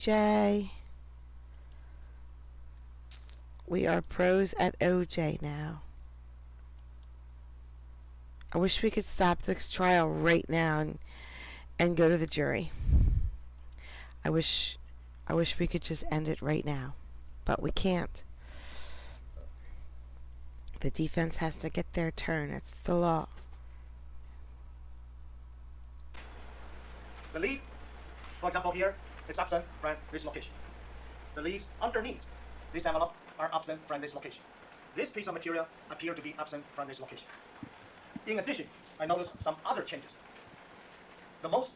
J. We are pros at OJ now. I wish we could stop this trial right now and go to the jury. I wish we could just end it right now. But we can't. The defense has to get their turn. It's the law. The leaf, for example here, is absent from this location. The leaves underneath this envelope are absent from this location. This piece of material appears to be absent from this location. In addition, I noticed some other changes. The most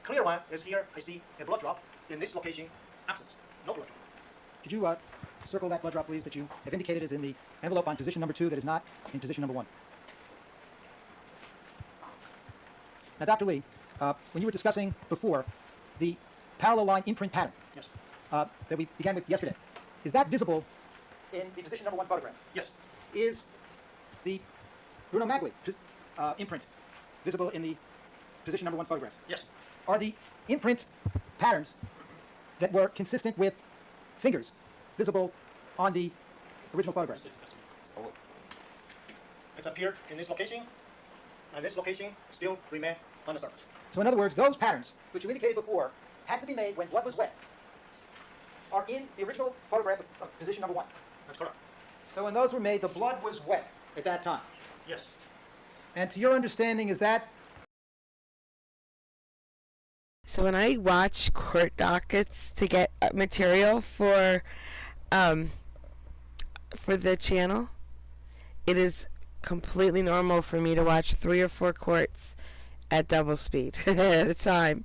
clear one is here. I see a blood drop in this location, absent, no blood drop. Could you circle that blood drop, please, that you have indicated is in the envelope on position number 2 that is not in position number 1? Now, Dr. Lee, when you were discussing before the parallel line imprint pattern, yes, that we began with yesterday, is that visible in the position number 1 photograph? Yes. Is the Bruno Magli imprint visible in the position number 1 photograph? Yes. Are the imprint patterns that were consistent with fingers visible on the original photograph? It's appeared in this location, and this location still remain on the surface. So in other words, those patterns, which you indicated before, had to be made when blood was wet, are in the original photograph of position number 1. That's correct. So when those were made, the blood was wet at that time? Yes. And to your understanding, is that... So when I watch court dockets to get material for the channel, it is completely normal for me to watch 3 or 4 courts at double speed at a time.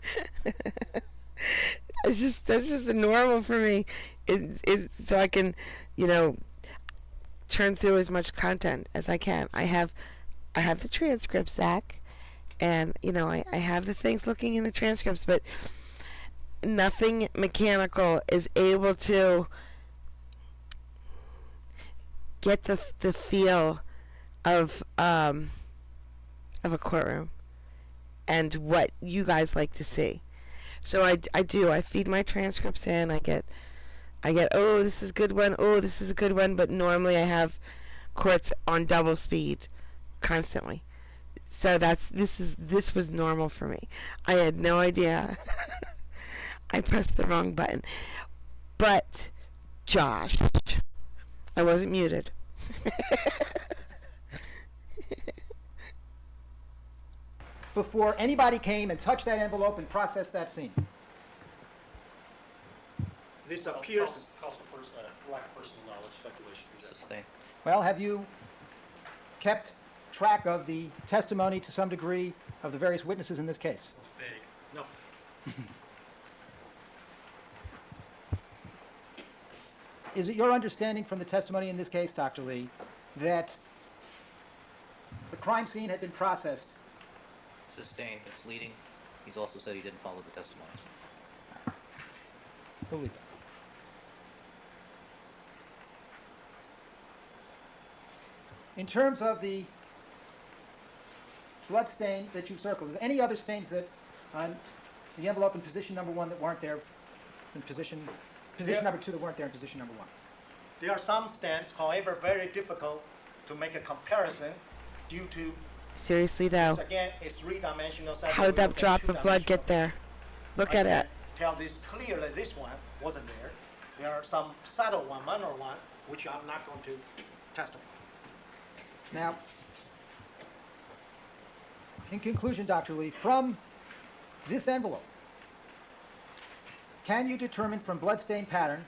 That's just normal for me. Is so I can, turn through as much content as I can. I have the transcripts, Zach, and I have the things looking in the transcripts, but nothing mechanical is able to get the feel of a courtroom and what you guys like to see. So I feed my transcripts in. I get oh, this is a good one, oh, this is a good one, but normally I have courts on double speed constantly. So this was normal for me. I had no idea. I pressed the wrong button. But Josh, I wasn't muted. Before anybody came and touched that envelope and processed that scene. This appears... lack of personal knowledge, speculation. Sustained. Well, have you kept track of the testimony to some degree of the various witnesses in this case? Vague. No. Is it your understanding from the testimony in this case, Dr. Lee, that the crime scene had been processed? Sustained. It's leading. He's also said he didn't follow the testimony. Believe that. In terms of the blood stain that you've circled, is there any other stains that on the envelope in position number 1 that weren't there in position number 2 that weren't there in position number 1? There are some stains, however, very difficult to make a comparison due to... Seriously though, again, it's 3-dimensional. how did that drop of blood get there? Look at it. Tell this clearly, this one wasn't there. There are some subtle one, minor one, which I'm not going to testify. Now, in conclusion, Dr. Lee, from this envelope, can you determine from bloodstain pattern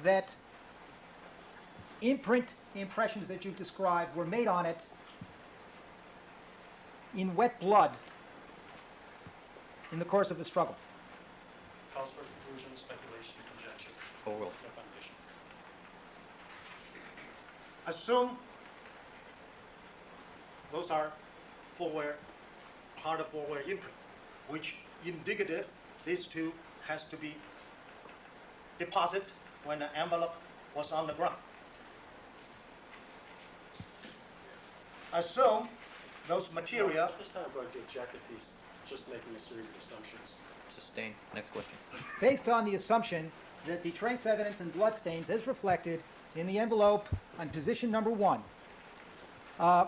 that imprint impressions that you've described were made on it in wet blood in the course of the struggle? Cause for conclusion, speculation, conjecture. Overruled. No foundation. Assume those are part of forward imprint, which indicative these two has to be deposited when the envelope was on the ground. Assume those material... At this time, I'm going to object if he's just making a series of assumptions. Sustained. Next question. Based on the assumption that the trace evidence and bloodstains as reflected in the envelope on position number 1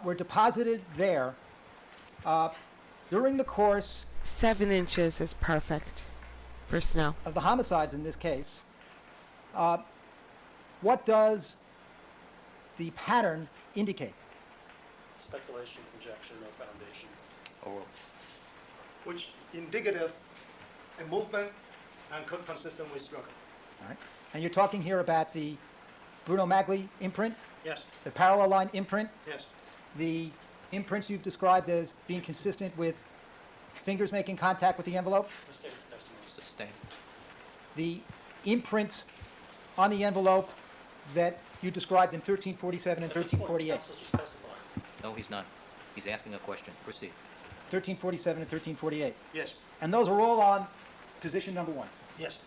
were deposited there during the course 7 inches is perfect for snow. of the homicides in this case, what does the pattern indicate? Speculation, conjecture, no foundation. Oral. Which indicative a movement and consistent with struggle. All right. And you're talking here about the Bruno Magli imprint, Yes, the parallel line imprint, yes, the imprints you've described as being consistent with fingers making contact with the envelope, The state's testimony. Sustained. the imprints on the envelope that you described in 1347 and At this point, 1348. counsel's just testifying. No, he's not. He's asking a question. Proceed. 1347 and 1348. yes, And those are all on position number 1. yes.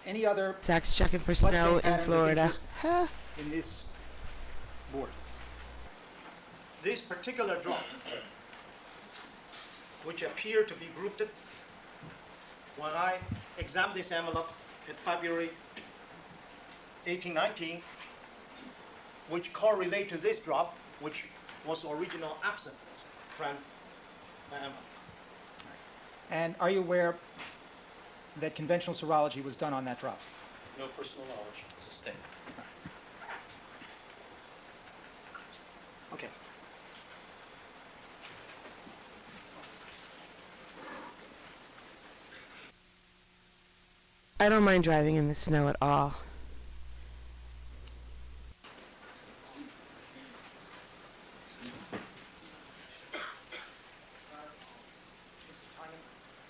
Any other Zach's checking for bloodstain snow in patterns of Florida. interest Huh. in this board? This particular drop, which appear to be grouped, when I examined this envelope in February 1819, which correlate to this drop, which was original absent from the envelope. And are you aware that conventional serology was done on that drop? No personal knowledge. Sustained. Okay. I don't mind driving in the snow at all. Timing?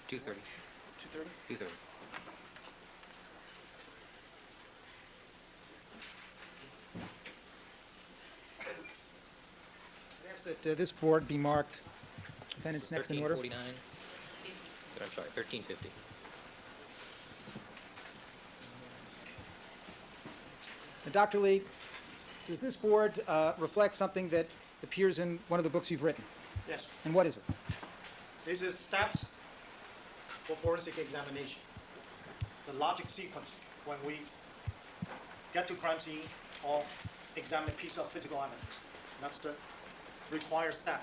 2:30. 2:30? 2:30. I ask that this board be marked defendants next in order. 1349. I'm sorry, 1350. And Dr. Lee, does this board reflect something that appears in one of the books you've written? Yes. And what is it? This is steps for forensic examination. The logic sequence when we get to crime scene or examine a piece of physical evidence. That's the required step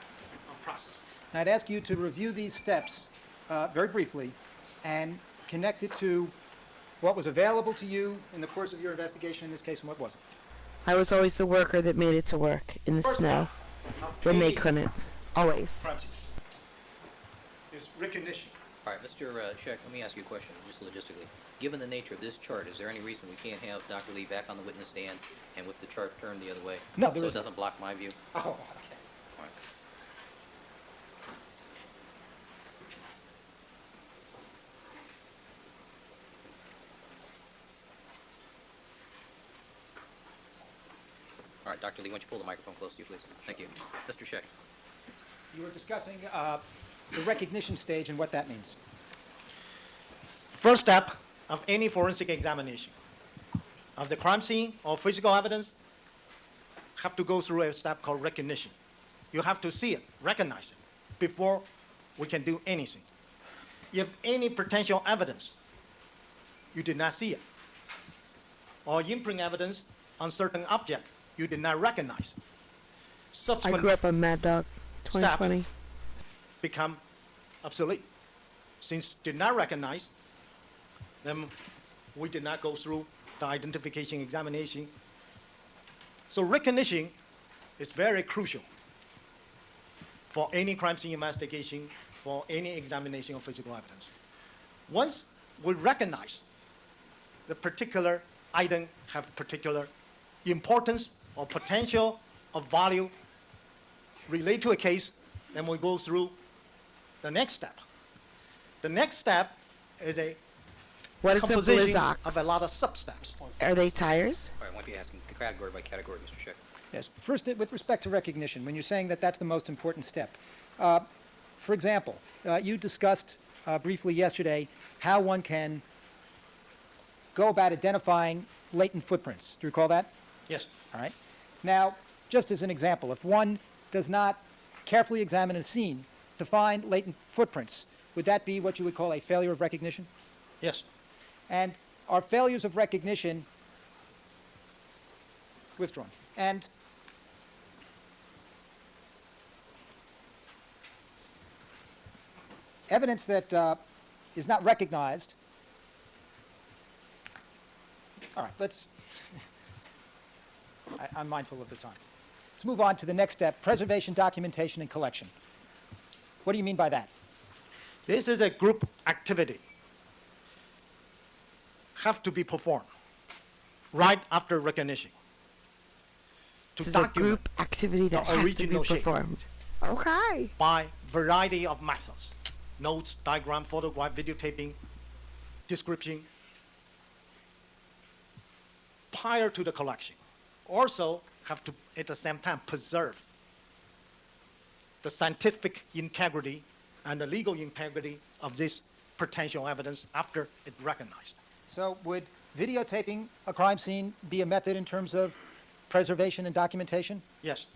of process. And I'd ask you to review these steps very briefly and connect it to what was available to you in the course of your investigation in this case and what wasn't. I was always the worker that made it to work in the First snow step of when they any couldn't. Always. crime scene is recognition. All right, Mr. Scheck, let me ask you a question, just logistically. Given the nature of this chart, is there any reason we can't have Dr. Lee back on the witness stand and with the chart turned the other way? No, there So it isn't. doesn't block my view? Oh, okay. All right. All right, Dr. Lee, why don't you pull the microphone close to you, please? Thank you. Mr. Scheck. You were discussing the recognition stage and what that means. First step of any forensic examination of the crime scene or physical evidence have to go through a step called recognition. You have to see it, recognize it, before we can do anything. If any potential evidence, you did not see it, or imprint evidence on certain object, you did not recognize. I Subsequent grew up on Mad Dog 2020. become obsolete. Since did not recognize, then we did not go through the identification examination. So recognition is very crucial for any crime scene investigation, for any examination of physical evidence. Once we recognize the particular item have particular importance or potential or value relate to a case, then we go through the next step. The next step is a What is a composition Blizzard? of a lot of sub-steps. Are they tires? All right, why don't you ask him category by category, Mr. Scheck? Yes. First, with respect to recognition, when you're saying that that's the most important step. For example, you discussed briefly yesterday how one can go about identifying latent footprints. Do you recall that? Yes. All right. Now, just as an example, if one does not carefully examine a scene to find latent footprints, would that be what you would call a failure of recognition? Yes. And are failures of recognition withdrawn? And evidence that is not recognized. All right, I'm mindful of the time. Let's move on to the next step, preservation, documentation, and collection. What do you mean by that? This is a group activity. Have to be performed right after recognition. To This is a document group activity that the has to be original shape. performed. Okay. by variety of methods. Notes, diagram, photograph, videotaping, description, prior to the collection. Also have to, at the same time, preserve the scientific integrity and the legal integrity of this potential evidence after it's recognized. So would videotaping a crime scene be a method in terms of preservation and documentation? Yes,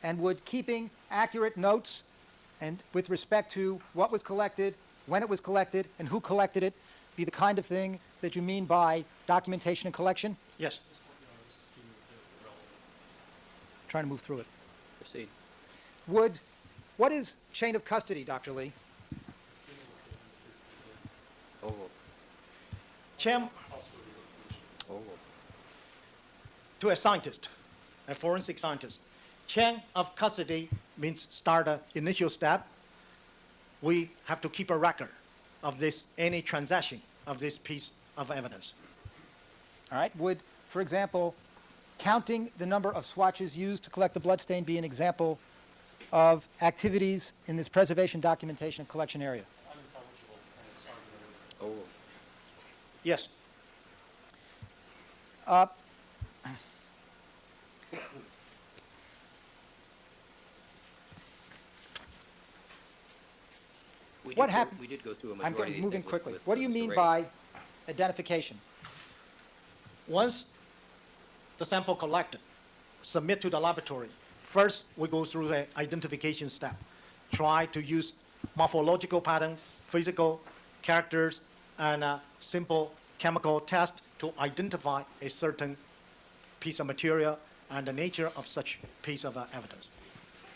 And would keeping accurate notes and with respect to what was collected, when it was collected, and who collected it, be the kind of thing that you mean by documentation and collection? yes. Trying to move through it. Proceed. What is chain of custody, Dr. Lee? Oval. Chain Oval. to a scientist, a forensic scientist. Chain of custody means start an initial step. We have to keep a record of this, any transaction of this piece of evidence. All right. Would, for example, counting the number of swatches used to collect the bloodstain be an example of activities in this preservation, documentation, and collection area? Unintelligible, and it's argumentative. Oval. Yes, We What did happened- We did go through a I'm majority of these moving things quickly. with What do you Mr. mean Ray. by identification? once the sample collected, submit to the laboratory. First, we go through the identification step. Try to use morphological pattern, physical characters, and a simple chemical test to identify a certain piece of material and the nature of such piece of evidence.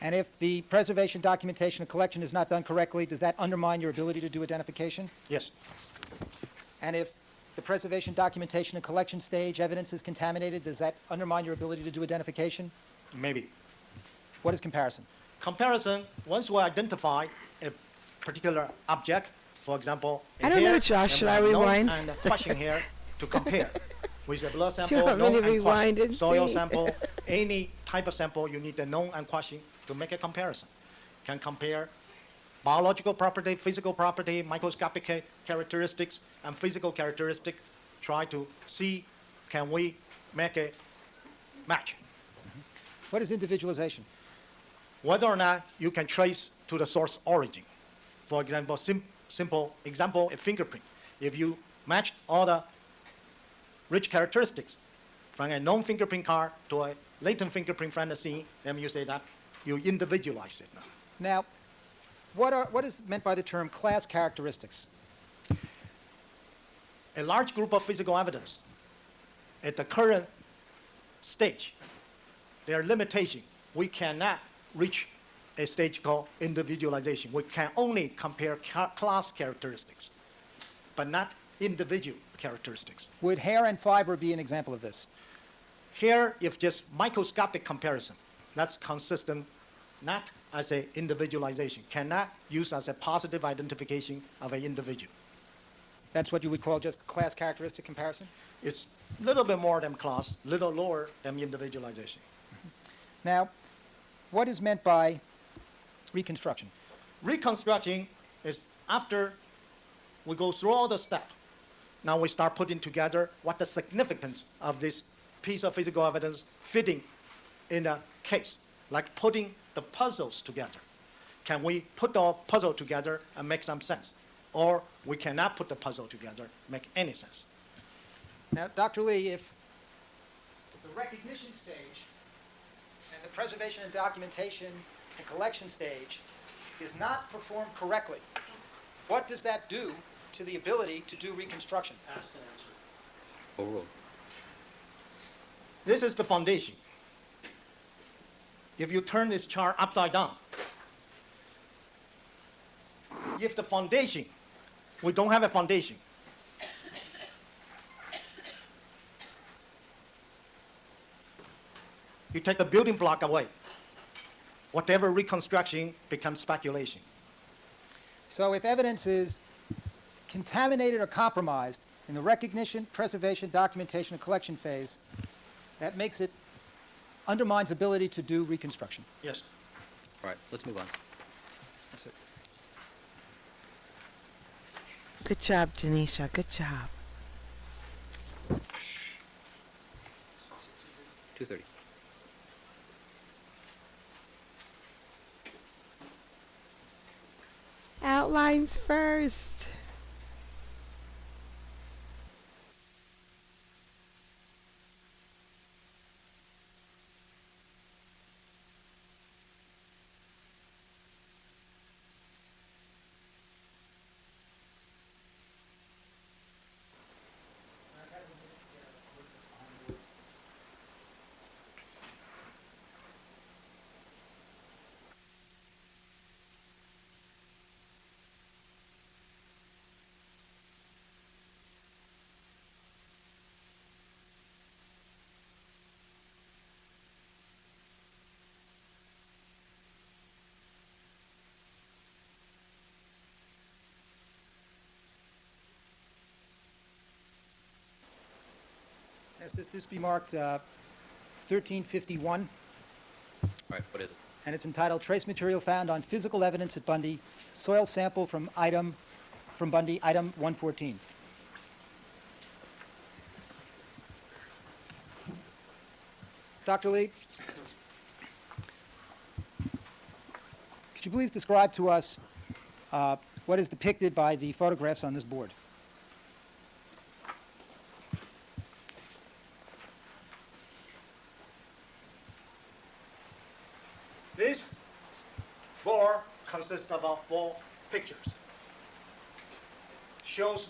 And if the preservation, documentation, and collection is not done correctly, does that undermine your ability to do identification? Yes, And if the preservation, documentation, and collection stage evidence is contaminated, does that undermine your ability to do identification? maybe. What is comparison? Comparison, once we identify a particular object, for example, a I don't know, hair, Josh. and Should I a known rewind? and a question here to compare with a blood you sample, want me known to and rewind question, and soil see? sample, any type of sample, you need a known and question to make a comparison. Can compare biological property, physical property, microscopic characteristics, and physical characteristic. Try to see, can we make a match? What is individualization? Whether or not you can trace to the source origin. For example, simple example, a fingerprint. If you matched all the rich characteristics from a known fingerprint card to a latent fingerprint from the scene, then you say that you individualize it now. Now, what is meant by the term class characteristics? A large group of physical evidence at the current stage, there are limitations. We cannot reach a stage called individualization. We can only compare class characteristics, but not individual characteristics. Would hair and fiber be an example of this? Here, if just microscopic comparison, that's consistent, not as a individualization, cannot use as a positive identification of an individual. That's what you would call just class characteristic comparison? It's a little bit more than class, little lower than individualization. Now, what is meant by reconstruction? Reconstructing is after we go through all the steps. Now we start putting together what the significance of this piece of physical evidence fitting in a case, like putting the puzzles together. Can we put the puzzle together and make some sense? Or we cannot put the puzzle together, make any sense. Now, Dr. Lee, if recognition stage and the preservation and documentation and collection stage is not performed correctly, what does that do to the ability to do reconstruction? Asked and answered. Overruled. This is the foundation. If you turn this chart upside down, if the foundation, we don't have a foundation. You take the building block away. Whatever reconstruction becomes speculation. So if evidence is contaminated or compromised in the recognition, preservation, documentation, and collection phase, that makes it, undermines ability to do reconstruction. Yes. All right, let's move on. That's it. Good job, Denisha. Good job. 2:30. Outlines first. Has this be marked 1351, All right, what is it? and it's entitled Trace Material Found on Physical Evidence at Bundy, Soil Sample from Bundy, item 114. Dr. Lee, could you please describe to us what is depicted by the photographs on this board? This board consists of 4 pictures. Shows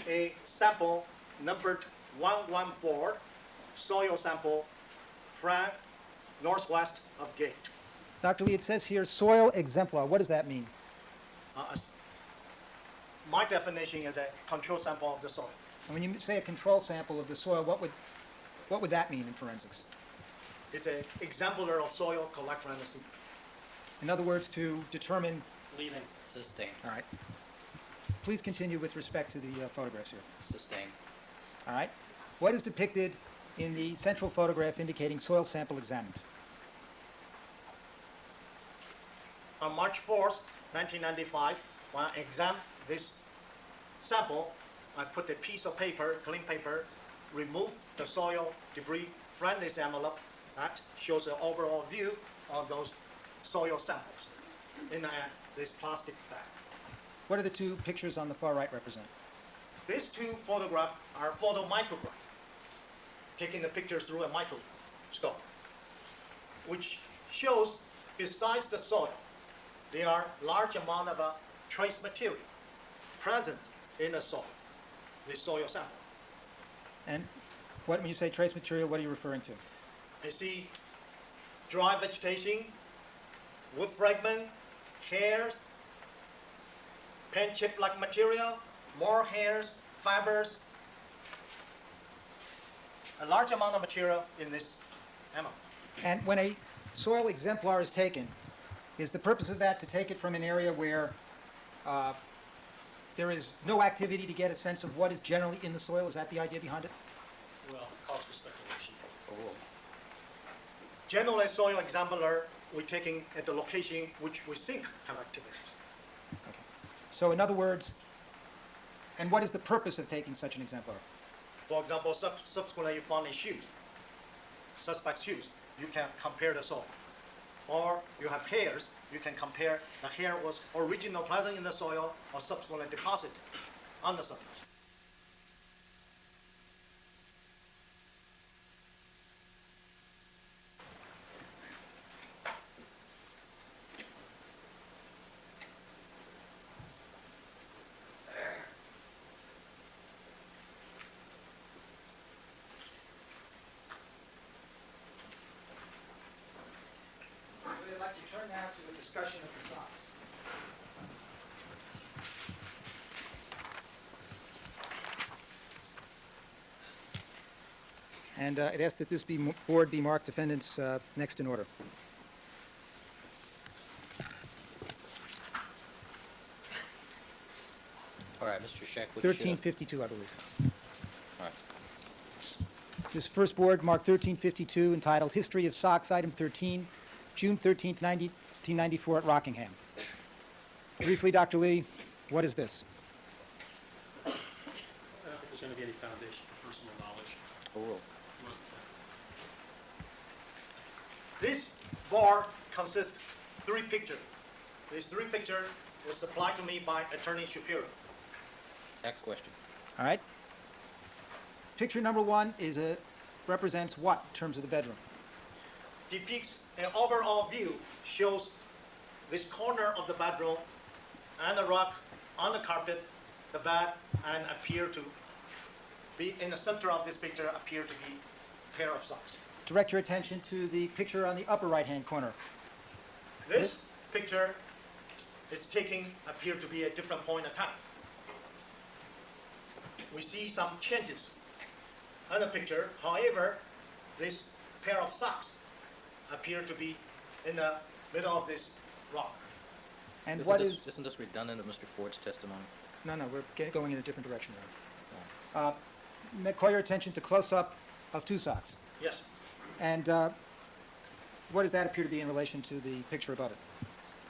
a sample numbered 114, soil sample from northwest of gate. Dr. Lee, it says here soil exemplar. What does that mean? My definition is a control sample of the soil. And when you say a control sample of the soil, what would that mean in forensics? It's an exemplar of soil collected from the sea. In other words, to determine, Leaving. Sustained. all right. Please continue with respect to the photographs here. Sustained. All right. What is depicted in the central photograph indicating soil sample examined? On March 4th, 1995, when I examined this sample, I put a piece of paper, clean paper, removed the soil debris from this envelope. That shows an overall view of those soil samples in this plastic bag. What do the 2 pictures on the far right represent? These 2 photographs are photo micrograph, taking the pictures through a microscope, which shows besides the soil, there are large amount of trace material present in the soil, the soil sample. And when you say trace material, what are you referring to? I see dry vegetation, wood fragment, hairs, pen chip-like material, more hairs, fibers, a large amount of material in this envelope. And when a soil exemplar is taken, is the purpose of that to take it from an area where there is no activity to get a sense of what is generally in the soil? Is that the idea behind it? Well, cause for speculation. Overruled. Generally, soil exemplar we're taking at the location which we think have activities. Okay. So in other words, and what is the purpose of taking such an exemplar? For example, subsequently you find a shoes, suspect's shoes, you can compare the soil. Or you have hairs, you can compare the hair was originally present in the soil or subsequently deposited on the surface. And it asks that this board be marked defendants next in order. All right, Mr. Scheck, which... 1352, I believe. All right. This first board marked 1352, entitled History of Socks, Item 13, June 13th, 1994 at Rockingham. Briefly, Dr. Lee, what is this? I don't think there's going to be any foundation for personal knowledge. Overruled. This board consists of 3 pictures. These 3 pictures were supplied to me by Attorney Shapiro. Next question. All right. Picture number 1 represents what in terms of the bedroom? Depicts an overall view, shows this corner of the bedroom and the rug on the carpet, the bed, and appear to be in the center of this picture appear to be a pair of socks. Direct your attention to the picture on the upper right-hand corner. This picture is taking appear to be a different point in time. We see some changes on the picture. However, this pair of socks appear to be in the middle of this rock. And Isn't this redundant of Mr. Ford's testimony? No, we're going in a different direction now. Call your attention to close-up of 2 socks. Yes. And what does that appear to be in relation to the picture above it?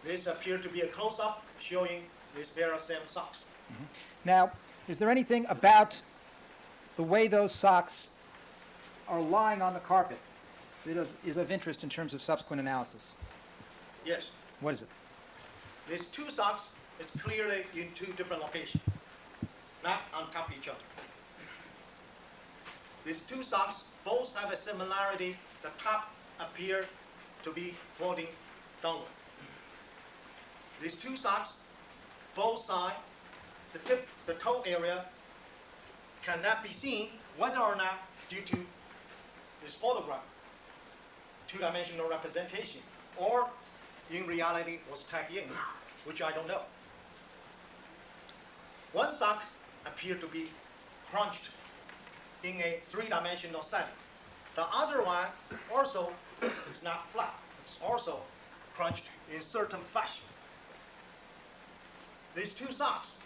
This appear to be a close-up showing this pair of same socks. Now, is there anything about the way those socks are lying on the carpet that is of interest in terms of subsequent analysis? Yes. What is it? These 2 socks is clearly in 2 different locations, not on top of each other. These 2 socks both have a similarity. The top appear to be folding downward. These 2 socks, both sides, the tip, the toe area cannot be seen whether or not due to this photograph, 2-dimensional representation, or in reality was tagged in, which I don't know. One sock appeared to be crunched in a 3-dimensional setting. The other one also is not flat. It's also crunched in certain fashion. These 2 socks,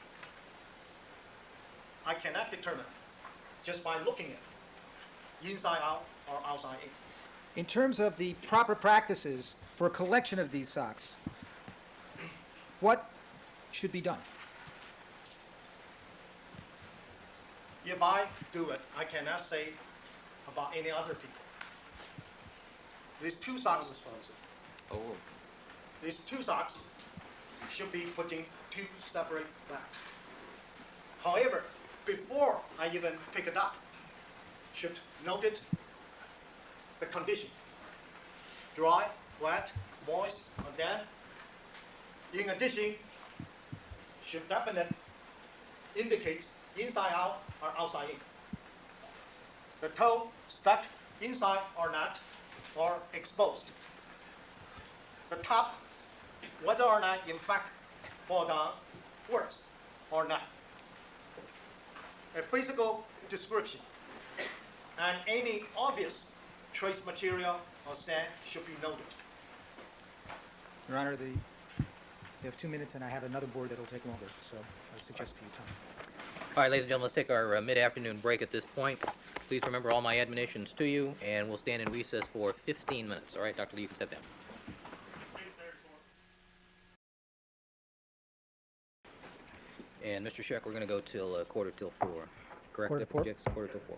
I cannot determine just by looking at it, inside out or outside in. In terms of the proper practices for a collection of these socks, what should be done? If I do it, I cannot say about any other people. These 2 socks, Overruled. these 2 socks should be put in 2 separate bags. However, before I even pick it up, should note it, the condition. Dry, wet, moist, or damp. In addition, should definitely indicate inside out or outside in. The toe stuck inside or not, or exposed. The top, whether or not in fact fall down, works or not. A physical description and any obvious trace material or stain should be noted. Your Honor, you have 2 minutes, and I have another board that will take longer, so I would suggest for your time. All right, ladies and gentlemen, let's take our mid-afternoon break at this point. Please remember all my admonitions to you, and we'll stand in recess for 15 minutes. All right, Dr. Lee, you can step down. And Mr. Scheck, we're going to go till 4:45. Correct? Quarter to four? 4:45.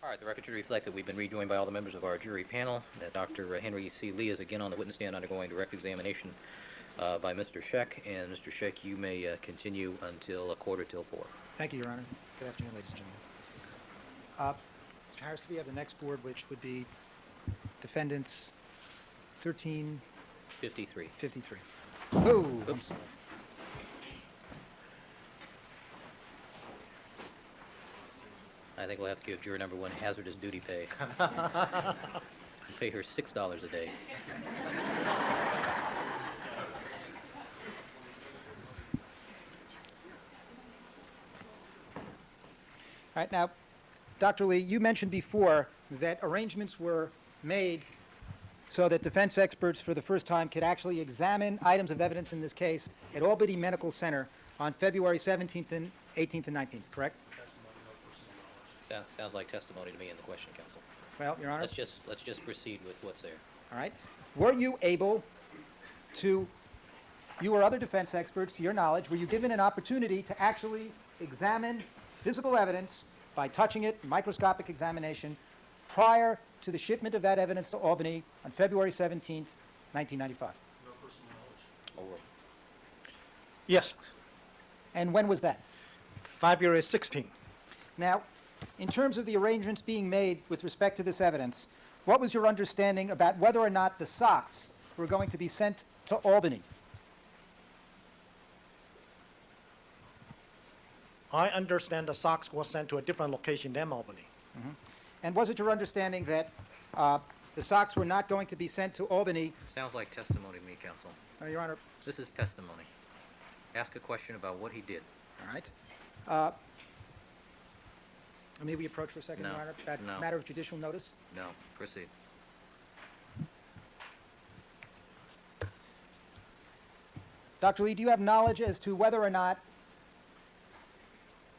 All right, the record should reflect that we've been rejoined by all the members of our jury panel, that Dr. Henry C. Lee is again on the witness stand undergoing direct examination by Mr. Scheck. And Mr. Scheck, you may continue until 4:45. Thank you, Your Honor. Good afternoon, ladies and gentlemen. Mr. Harris, could we have the next board, which would be defendants 1353. 53. Oh, I'm Oops. sorry. I think we'll have to give juror number 1 hazardous duty pay. Pay her $6 a day. All right, now, Dr. Lee, you mentioned before that arrangements were made so that defense experts for the first time could actually examine items of evidence in this case at Albany Medical Center on February 17th and 18th and 19th, correct? Sounds like testimony to me in the question, counsel. Well, Your Honor. Let's just proceed with what's there. All right. Were you able to, you or other defense experts, to your knowledge, were you given an opportunity to actually examine physical evidence by touching it, microscopic examination, prior to the shipment of that evidence to Albany on February 17th, 1995? Overruled. Yes, And when was that? February 16. Now, in terms of the arrangements being made with respect to this evidence, what was your understanding about whether or not the socks were going to be sent to Albany? I understand the socks was sent to a different location than Albany. And was it your understanding that the socks were not going to be sent to Albany? Sounds like testimony to me, counsel. Your Honor, This is testimony. Ask a question about what he did. all right. May we approach for a second, No, Your Honor? That no. matter of judicial notice? No, proceed. Dr. Lee, do you have knowledge as to whether or not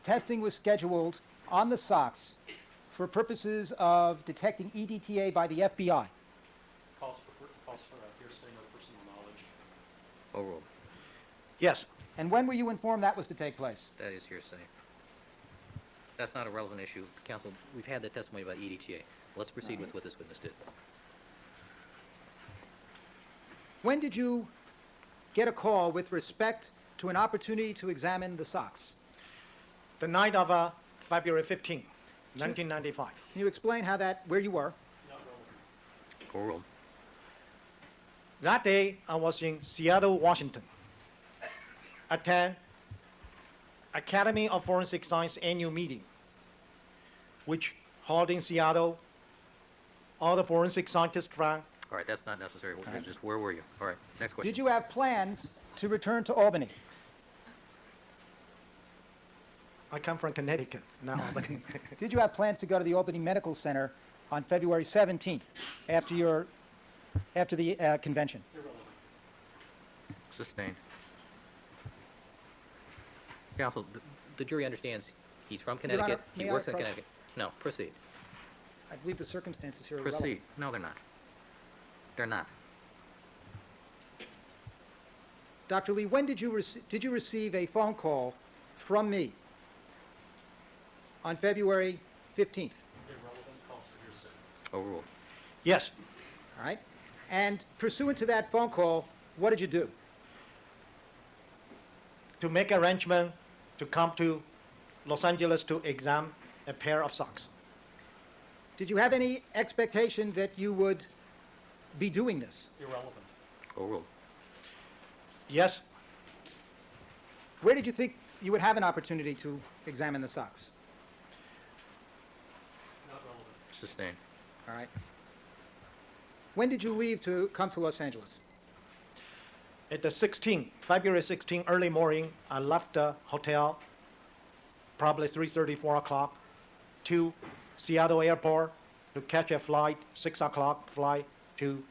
testing was scheduled on the socks for purposes of detecting EDTA by the FBI? Calls for hearsay, no personal knowledge. Overruled. Yes, And when were you informed that was to take place? That is hearsay. That's not a relevant issue. Counsel, we've had the testimony about EDTA. Let's proceed with what this witness did. When did you get a call with respect to an opportunity to examine the socks? the night of February 15, 1995. Can you explain where you were? Overruled. That day, I was in Seattle, Washington. Attend Academy of Forensic Science annual meeting, which held in Seattle. All the forensic scientists from All right, that's not necessary. Just where were you? All right, next question. Did you have plans to return to Albany? I come from Connecticut. No, Albany. Did you have plans to go to the Albany Medical Center on February 17th after the convention? Sustained. Counsel, the jury understands he's from Your Honor, Connecticut. He may I works in approach? Connecticut. No, proceed. I believe the circumstances here are relevant. Proceed. No, they're not. They're not. Dr. Lee, when did you receive a phone call from me on February 15th? Irrelevant, calls for hearsay. Overruled. Yes, All right? And pursuant to that phone call, what did you do? to make arrangement to come to Los Angeles to examine a pair of socks. Did you have any expectation that you would be doing this? Irrelevant. Overruled. Yes, Where did you think you would have an opportunity to examine the socks? Not relevant. Sustained. All right. When did you leave to come to Los Angeles? at the 16th, February 16, early morning, I left the hotel, probably 3:30, 4 o'clock, to Seattle airport to catch a flight, 6 o'clock flight to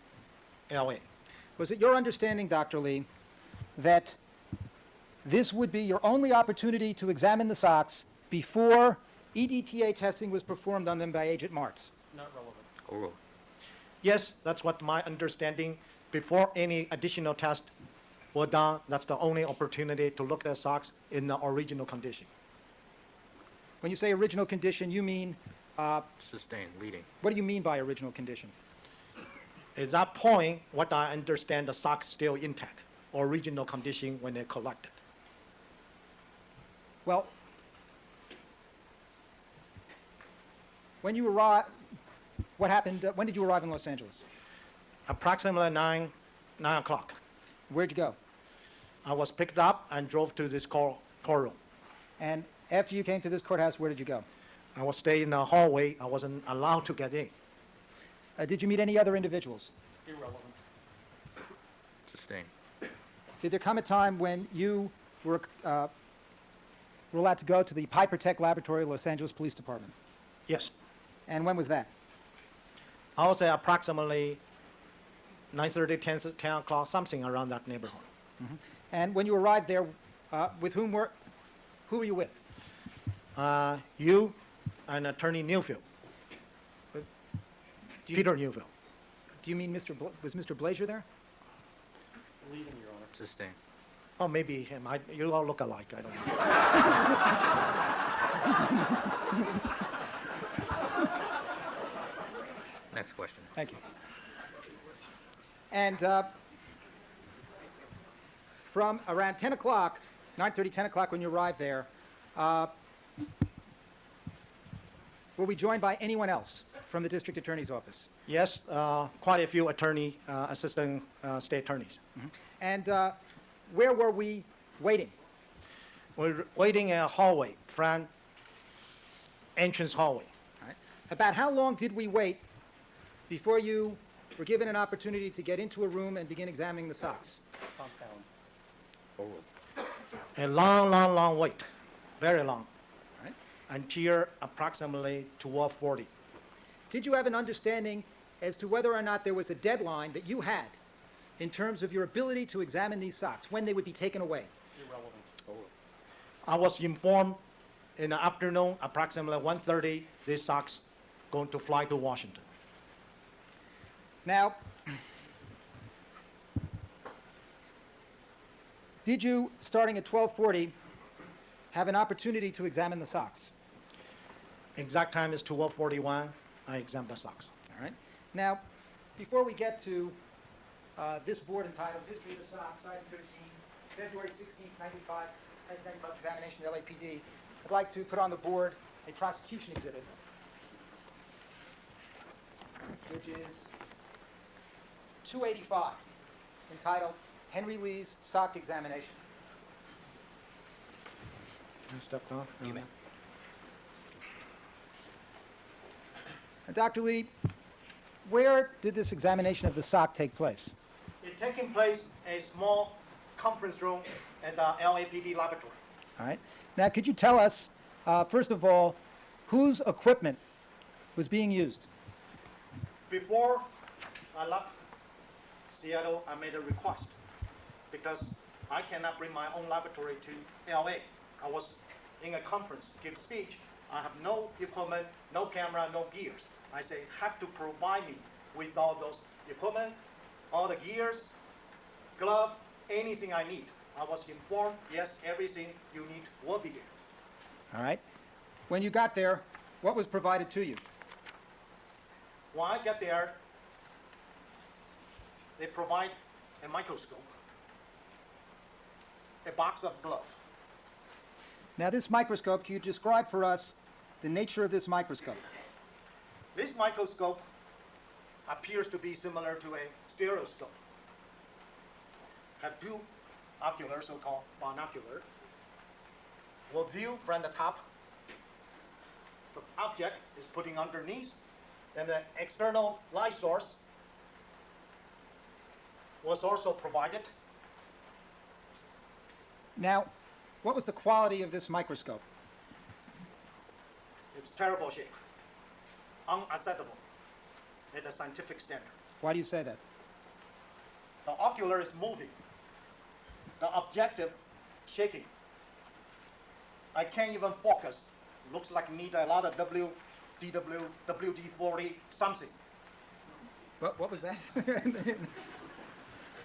LA. Was it your understanding, Dr. Lee, that this would be your only opportunity to examine the socks before EDTA testing was performed on them by Agent Martz? Not relevant. Overruled. Yes, that's what my understanding. Before any additional test were done, that's the only opportunity to look at socks in the original condition. When you say original condition, you mean Sustained, leading. What do you mean by original condition? At that point, what I understand, the socks still intact, original condition when they collected. Well, when you arrived, what happened, when did you arrive in Los Angeles? Approximately 9 o'clock. Where'd you go? I was picked up and drove to this courtroom. And after you came to this courthouse, where did you go? I was staying in the hallway. I wasn't allowed to get in. Did you meet any other individuals? Irrelevant. Sustained. Did there come a time when you were allowed to go to the Piper Tech Laboratory of Los Angeles Police Department? Yes. And when was that? I would say approximately 9:30, 10 o'clock, something around that neighborhood. And when you arrived there, who were you with? You and Attorney Newfield. Peter Newfield. Do you mean was Mr. Blazier there? Leading, Your Honor. Sustained. Oh, maybe him. You all look alike. I don't know. Next question. Thank you. And from around 10 o'clock, 9:30, 10 o'clock when you arrived there, were we joined by anyone else from the district attorney's office? Yes, quite a few assistant state attorneys. And where were we waiting? We're waiting in a hallway, front entrance hallway. All right. About how long did we wait before you were given an opportunity to get into a room and begin examining the socks? Compound. A long, long, long wait, very long, All right. until approximately 12:40. Did you have an understanding as to whether or not there was a deadline that you had in terms of your ability to examine these socks, when they would be taken away? Irrelevant. I was informed in the afternoon, approximately 1:30, these socks going to fly to Washington. Now, did you, starting at 12:40, have an opportunity to examine the socks? Exact time is 12:41. I examined the socks. All right. Now, before we get to this board entitled History of the Socks, Item 13, February 16, 1995 examination of LAPD, I'd like to put on the board a prosecution exhibit, which is 285, entitled Henry Lee's Sock Examination. Can I step down? You may. Dr. Lee, where did this examination of the sock take place? It's taking place in a small conference room at the LAPD laboratory. All right. Now, could you tell us, first of all, whose equipment was being used? Before I left Seattle, I made a request because I cannot bring my own laboratory to LA. I was in a conference to give speech. I have no equipment, no camera, no gears. I say, have to provide me with all those equipment, all the gears, glove, anything I need. I was informed, yes, everything you need will be there. All right. When you got there, what was provided to you? When I get there, they provide a microscope, a box of gloves. Now, this microscope, can you describe for us the nature of this microscope? This microscope appears to be similar to a stereoscope. Have two ocular, so-called binocular. Will view from the top. The object is putting underneath, and the external light source was also provided. Now, what was the quality of this microscope? It's terrible shape, unacceptable at the scientific standard. Why do you say that? The ocular is moving. The objective shaking. I can't even focus. Looks like need a lot of WD-40 something. What was that?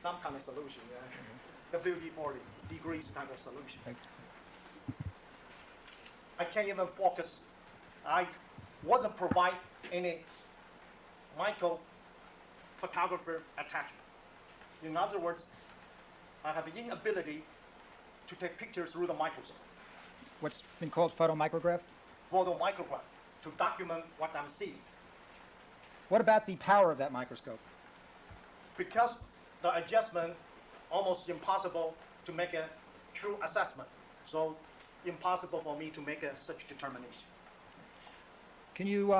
Some kind of solution, yeah. WD-40 degrees type of solution. I can't even focus. I wasn't provide any micro photographer attachment. In other words, I have an inability to take pictures through the microscope, What's been called photomicrograph? photomicrograph, to document what I'm seeing. What about the power of that microscope? Because the adjustment almost impossible to make a true assessment. So impossible for me to make such determination. Can you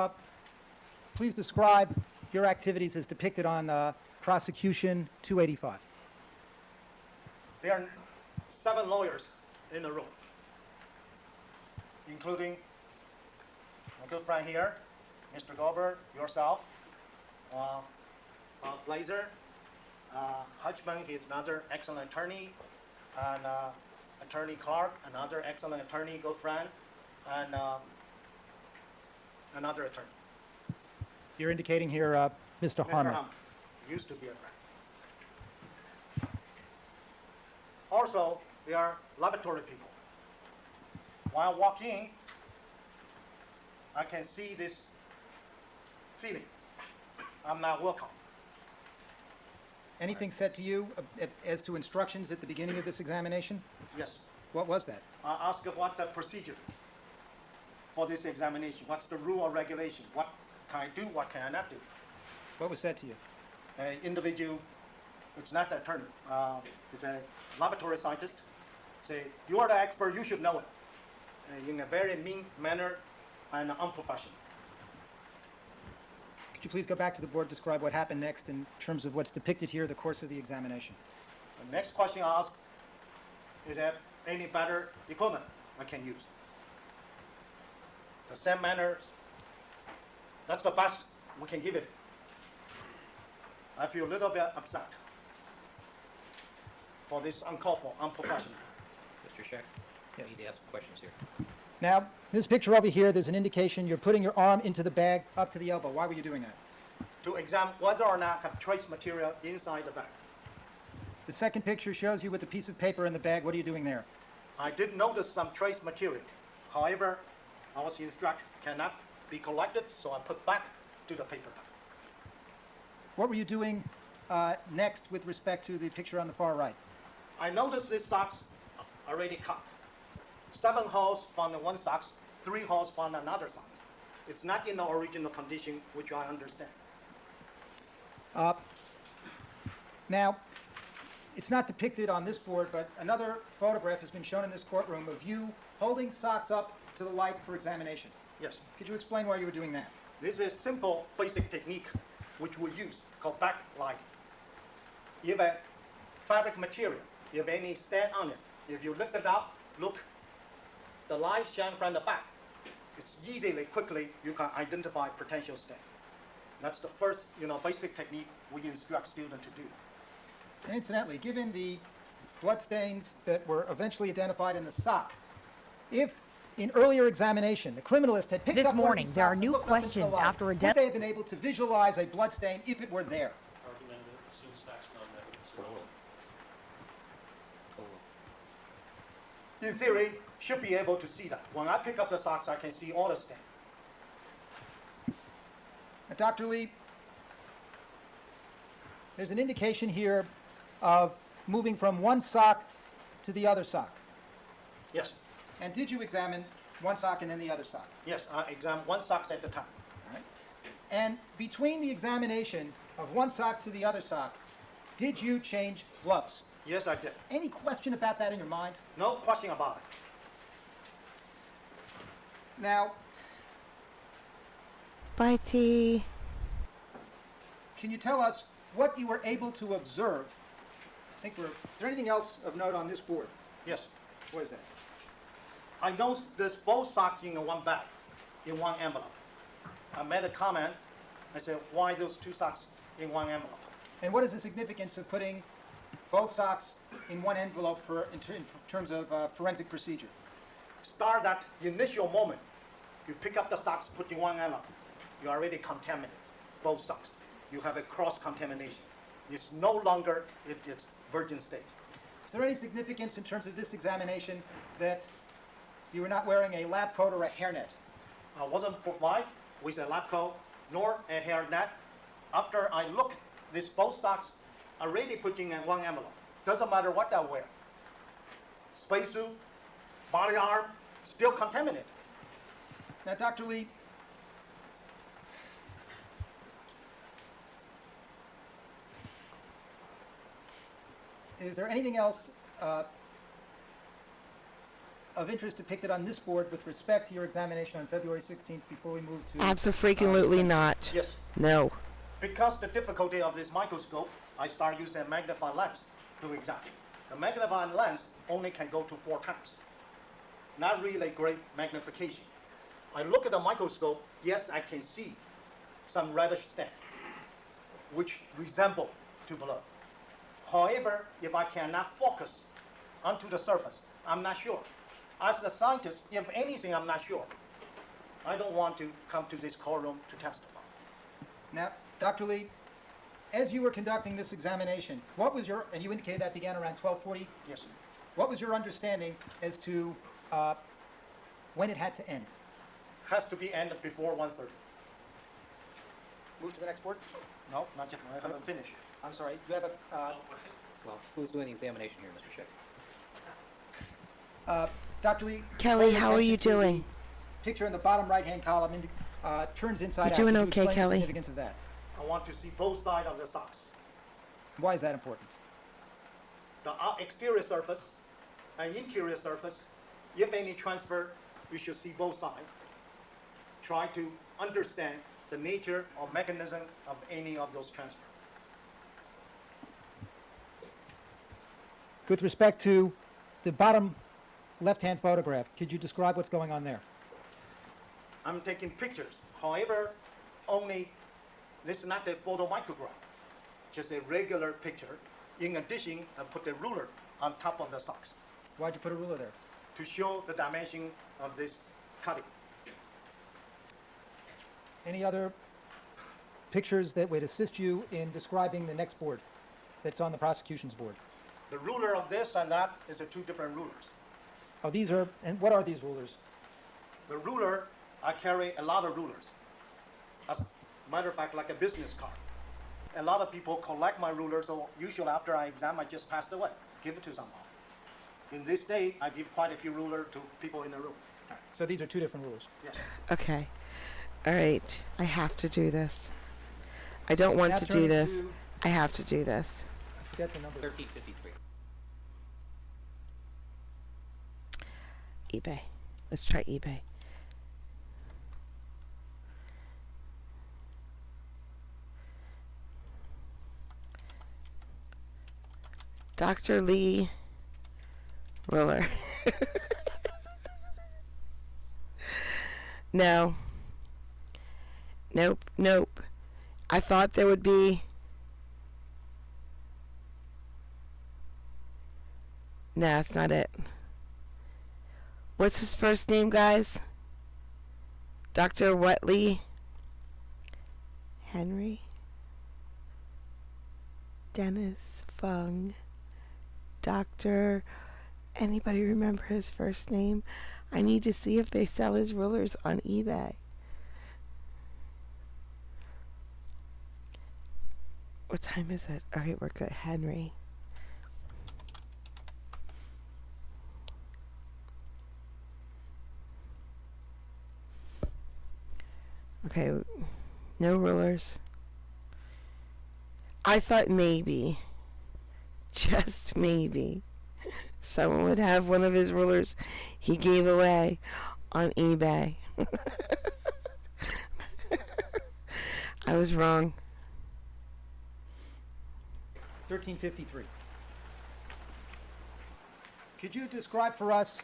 please describe your activities as depicted on prosecution 285? There are 7 lawyers in the room, including my good friend here, Mr. Goldberg, yourself, Blazer, Hutchman, he's another excellent attorney, and Attorney Clark, another excellent attorney, good friend, and another attorney. You're indicating here Mr. Mr. Harmon. Hum used to be a friend. Also, they are laboratory people. When I walk in, I can see this feeling. I'm not welcome. Anything said to you as to instructions at the beginning of this examination? Yes. What was that? I ask what the procedure for this examination. What's the rule or regulation? What can I do? What can I not do? What was said to you? An individual, it's not the attorney, it's a laboratory scientist. Say, you are the expert, you should know it. In a very mean manner and unprofessional. Could you please go back to the board, describe what happened next in terms of what's depicted here, the course of the examination? The next question I ask is there any better equipment I can use? The same manner, that's the best we can give it. I feel a little bit upset for this uncalled for, unprofessional. Mr. Scheck? Yes. I need to ask some questions here. Now, this picture over here, there's an indication you're putting your arm into the bag up to the elbow. Why were you doing that? To examine whether or not have trace material inside the bag. The second picture shows you with a piece of paper in the bag. What are you doing there? I did notice some trace material. However, I was instructed cannot be collected, so I put back to the paper bag. What were you doing next with respect to the picture on the far right? I noticed these socks already cut. 7 holes from the one socks, 3 holes from another sock. It's not in the original condition, which I understand. Now, it's not depicted on this board, but another photograph has been shown in this courtroom of you holding socks up to the light for examination. Yes. Could you explain why you were doing that? This is a simple basic technique which we use called backlighting. If a fabric material, if any stain on it, if you lift it up, look, the light shine from the back. It's easily, quickly, you can identify potential stain. That's the first, basic technique we instruct students to do. And incidentally, given the bloodstains that were eventually identified in the sock, if in earlier examination the criminalist had picked This up one of morning, these there are socks and new looked up into the questions light, after a would death. they have been able to visualize a bloodstain if it were there? Argument that assumes facts not evidence. In theory, should be able to see that. When I pick up the socks, I can see all the stain. Now, Dr. Lee, there's an indication here of moving from one sock to the other sock. Yes, And did you examine one sock and then the other sock? yes, I examine one sock at a time. All right. And between the examination of one sock to the other sock, did you change gloves? Yes, I did. Any question about that in your mind? No question about it. Now, Bye, T. can you tell us what you were able to observe? Is there anything else of note on this board? Yes. What is that? I noticed there's both socks in one bag, in one envelope. I made a comment. I said, why those 2 socks in one envelope? And what is the significance of putting both socks in one envelope in terms of forensic procedure? Start that initial moment. You pick up the socks, put in one envelope. You already contaminated both socks. You have a cross-contamination. It's no longer it's virgin state. Is there any significance in terms of this examination that you were not wearing a lab coat or a hairnet? I wasn't provide with a lab coat nor a hairnet. After I look, these both socks already putting in one envelope. Doesn't matter what I wear. Spacesuit, body arm, still contaminated. Now, Dr. Lee, is there anything else of interest depicted on this board with respect to your examination on February 16th before we move to... Absolutely not. Yes. No. Because the difficulty of this microscope, I start using a magnifying lens to examine. The magnifying lens only can go to 4 times. Not really great magnification. I look at the microscope, yes, I can see some reddish stain, which resemble to blood. However, if I cannot focus onto the surface, I'm not sure. As a scientist, if anything, I'm not sure. I don't want to come to this courtroom to testify. Now, Dr. Lee, as you were conducting this examination, what was your, and you indicated that began around 12:40, Yes, sir. what was your understanding as to when it had to end? Has to be ended before 1:30. Move to the next board. No, not yet. I haven't finished. I'm sorry, you have Well, who's doing the examination here, Mr. Schick? Dr. Lee. Kelly, call your how are you attention to the doing? Picture in the bottom right-hand column turns inside out. You're doing Can you okay, explain the Kelly? significance of that? I want to see both sides of the socks. Why is that important? The exterior surface and interior surface, if any transfer, you should see both sides. Try to understand the nature or mechanism of any of those transfers. With respect to the bottom left-hand photograph, could you describe what's going on there? I'm taking pictures. However, only this is not a photomicrograph, just a regular picture. In addition, I put a ruler on top of the socks Why'd you put a ruler there? to show the dimension of this cutting. Any other pictures that would assist you in describing the next board that's on the prosecution's board? The ruler of this and that is a 2 different rulers. Oh, these are, and what are these rulers? The ruler, I carry a lot of rulers. As a matter of fact, like a business card. A lot of people collect my rulers, so usually after I exam, I just pass it away, give it to someone. In this day, I give quite a few rulers to people in the room. So these are 2 different rulers. Yes. Okay. All right. I have to do this. I don't want Now to do turning this. to- I have to do this. I forget the number. 1353. eBay. Let's try eBay. Dr. Lee ruler. No. Nope, nope. I thought there would be... Nah, it's not it. What's his first name, guys? Dr. Whatley? Henry? Dennis Fung? Dr. Anybody remember his first name? I need to see if they sell his rulers on eBay. What time is it? Alright, we're good. Henry. Okay, no rulers. I thought maybe, just maybe, someone would have one of his rulers he gave away on eBay. I was wrong. 1353. Could you describe for us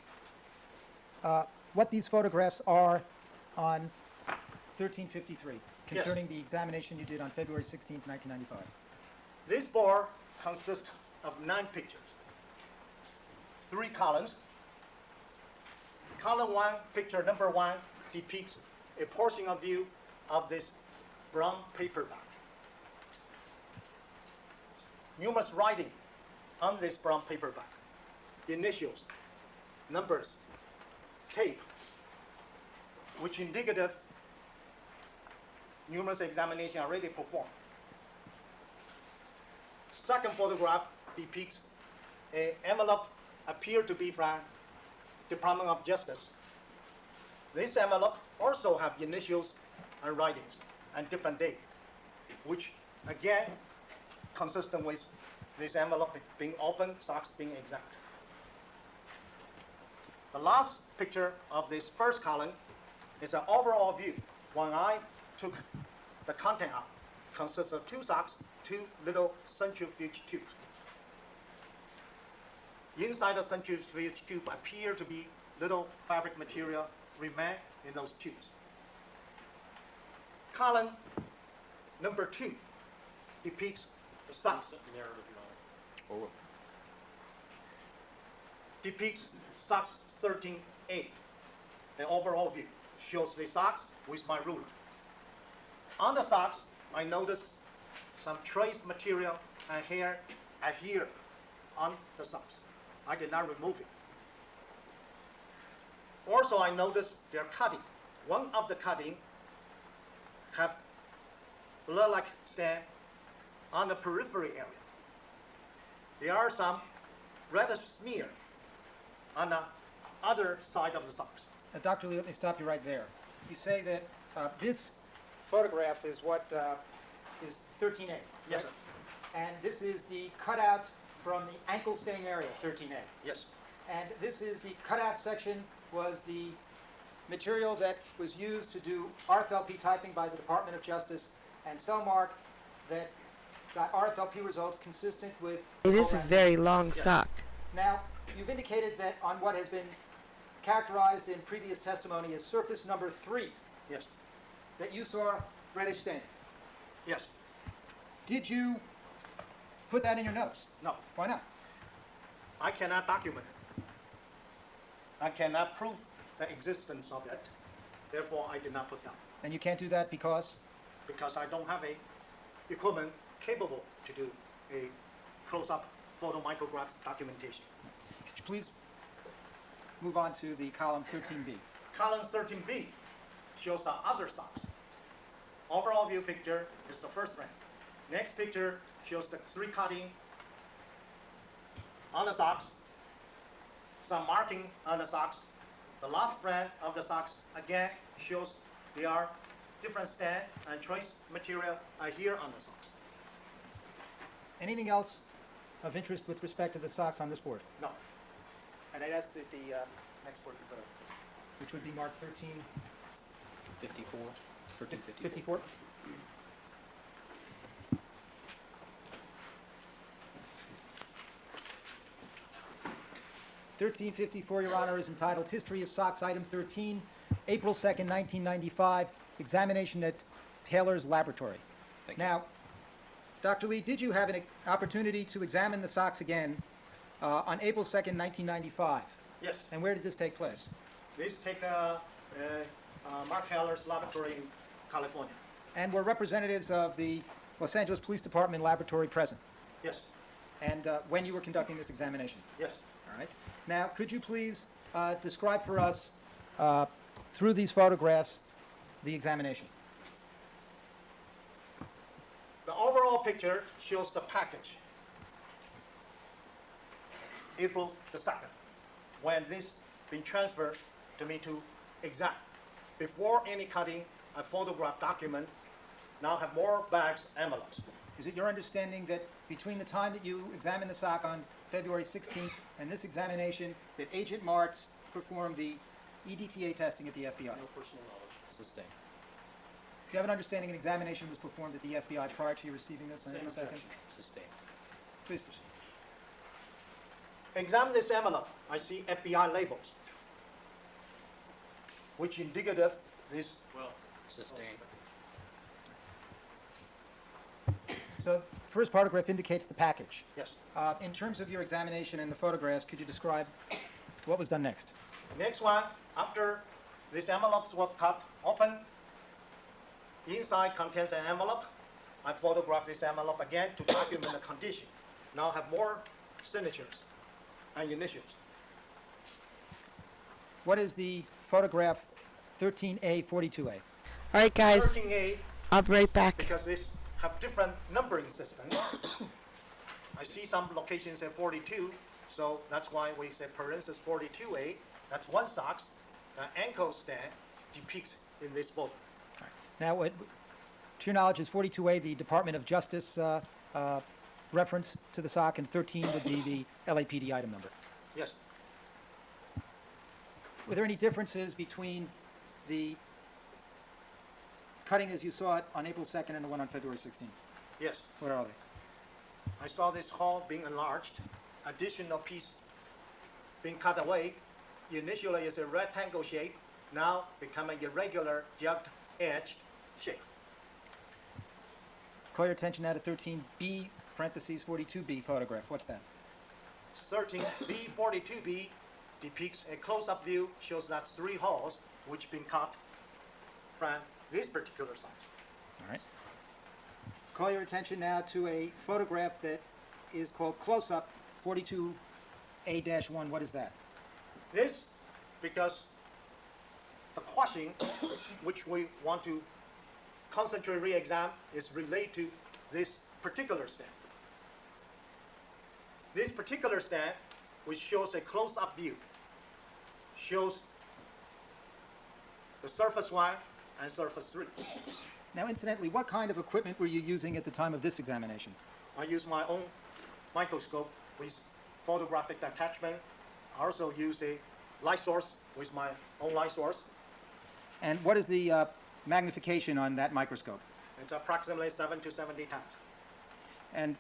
what these photographs are on 1353 concerning the examination you did on February 16th, 1995? This board consists of 9 pictures, 3 columns. Column 1, picture number 1, depicts a portion of view of this brown paperback. Numerous writing on this brown paperback, initials, numbers, tape, which indicative numerous examinations already performed. Second photograph depicts an envelope appeared to be from Department of Justice. This envelope also have initials and writings and different date, which again consistent with this envelope being open, socks being examined. The last picture of this first column is an overall view. When I took the content out, consists of 2 socks, 2 little centrifuge tubes. Inside the centrifuge tube appear to be little fabric material remain in those tubes. Column number 2 depicts the socks. Narrative, Your Honor. Depicts socks 13A. The overall view shows the socks with my ruler. On the socks, I notice some trace material and hair adhere on the socks. I did not remove it. Also, I noticed their cutting. One of the cutting have blood-like stain on the periphery area. There are some red smear on the other side of the socks. Dr. Lee, let me stop you right there. You say that this photograph is what is 13A. Yes, sir. And this is the cutout from the ankle stain area, 13A. Yes. And this is the cutout section was the material that was used to do RFLP typing by the Department of Justice and cell mark that got RFLP results consistent with... It is a all that. very long sock. Now, you've indicated that on what has been characterized in previous testimony as surface number 3, Yes. that you saw reddish stain. Yes. Did you put that in your notes? No. Why not? I cannot document it. I cannot prove the existence of it. Therefore, I did not put that And you can't do that because? because I don't have a equipment capable to do a close-up photomicrograph documentation. Could you please move on to the column 13B? Column 13B shows the other socks. Overall view picture is the first frame. Next picture shows the 3 cutting on the socks, some marking on the socks. The last frame of the socks again shows there are different stain and trace material here on the socks. Anything else of interest with respect to the socks on this board? No. And I'd ask that the next board, which would be marked 54, 1354. 1354. Your Honor, is entitled History of Socks, Item 13, April 2nd, 1995, examination at Taylor's Laboratory. Thank you. Now, Dr. Lee, did you have an opportunity to examine the socks again on April 2nd, 1995? Yes, And where did this take place? this take Mark Taylor's laboratory in California. And were representatives of the Los Angeles Police Department laboratory present? Yes, And when you were conducting this examination? yes. All right. Now, could you please describe for us, through these photographs, the examination? The overall picture shows the package. April the 2nd, when this been transferred to me to examine. Before any cutting, I photograph document, now have more bags, envelopes. Is it your understanding that between the time that you examined the sock on February 16th and this examination, that Agent Martz performed the EDTA testing at the FBI? No personal knowledge. Sustained. Do you have an understanding an examination was performed at the FBI prior to you receiving this on Same April 2nd? objection. Sustained. Please proceed. Examine this envelope, I see FBI labels, which indicative this Well, Sustained. So, first photograph indicates the package. yes. In terms of your examination and the photographs, could you describe what was done next? Next one, after these envelopes were cut open, inside contains an envelope. I photograph this envelope again to document the condition. Now have more signatures and initials. What is the photograph 13A, 42A? All right, guys. 13A I'll be right back. because these have different numbering system. I see some locations at 42, so that's why we say parenthesis 42A. That's one socks. The ankle stand depicts in this photo. Now, to your knowledge, is 42A the Department of Justice reference to the sock, and 13 would be the LAPD item number? Yes. Were there any differences between the cutting as you saw it on April 2nd and the one on February 16th? Yes. What are they? I saw this hole being enlarged, additional piece being cut away. Initially it's a rectangle shape, now become an irregular jagged edge shape. Call your attention now to 13B, parentheses 42B photograph. What's that? 13B42B depicts a close-up view, shows that 3 holes which been cut from this particular size. All right. Call your attention now to a photograph that is called close-up 42A-1. What is that? This, because the question which we want to concentrate re-examine is related to this particular stand. This particular stand, which shows a close-up view, shows the surface 1 and surface 3. Now, incidentally, what kind of equipment were you using at the time of this examination? I use my own microscope with photographic attachment. I also use a light source with my own light source. And what is the magnification on that microscope? It's approximately 7 to 70 times. And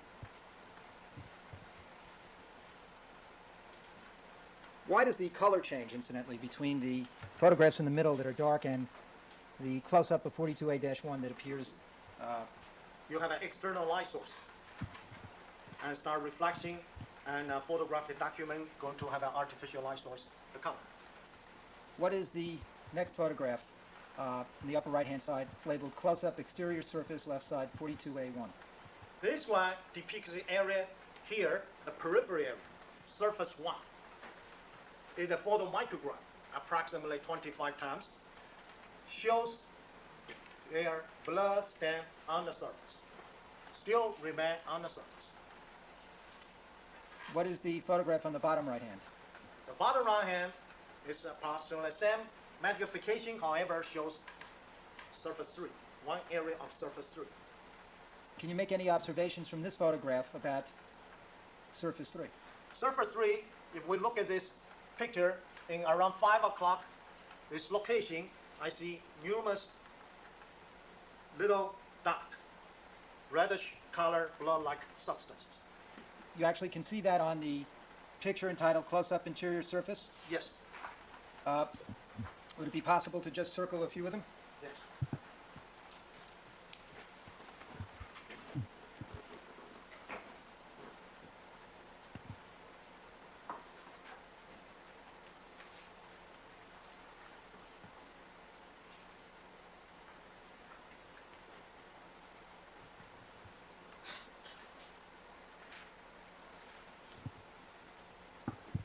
why does the color change, incidentally, between the photographs in the middle that are dark and the close-up of 42A-1 that appears? You have an external light source and start reflection, and photographic document going to have an artificial light source, the color. What is the next photograph on the upper right-hand side labeled close-up exterior surface left side 42A1? This one depicts the area here, the periphery area, surface 1. Is a photomicrograph, approximately 25 times. Shows their blood stain on the surface. Still remain on the surface. What is the photograph on the bottom right hand? The bottom right hand is approximately the same magnification, however, shows surface 3, one area of surface 3. Can you make any observations from this photograph about surface 3? Surface 3, if we look at this picture in around 5 o'clock, this location, I see numerous little dot, reddish color, blood-like substances. You actually can see that on the picture entitled close-up interior surface. Yes, Would it be possible to just circle a few of them? yes.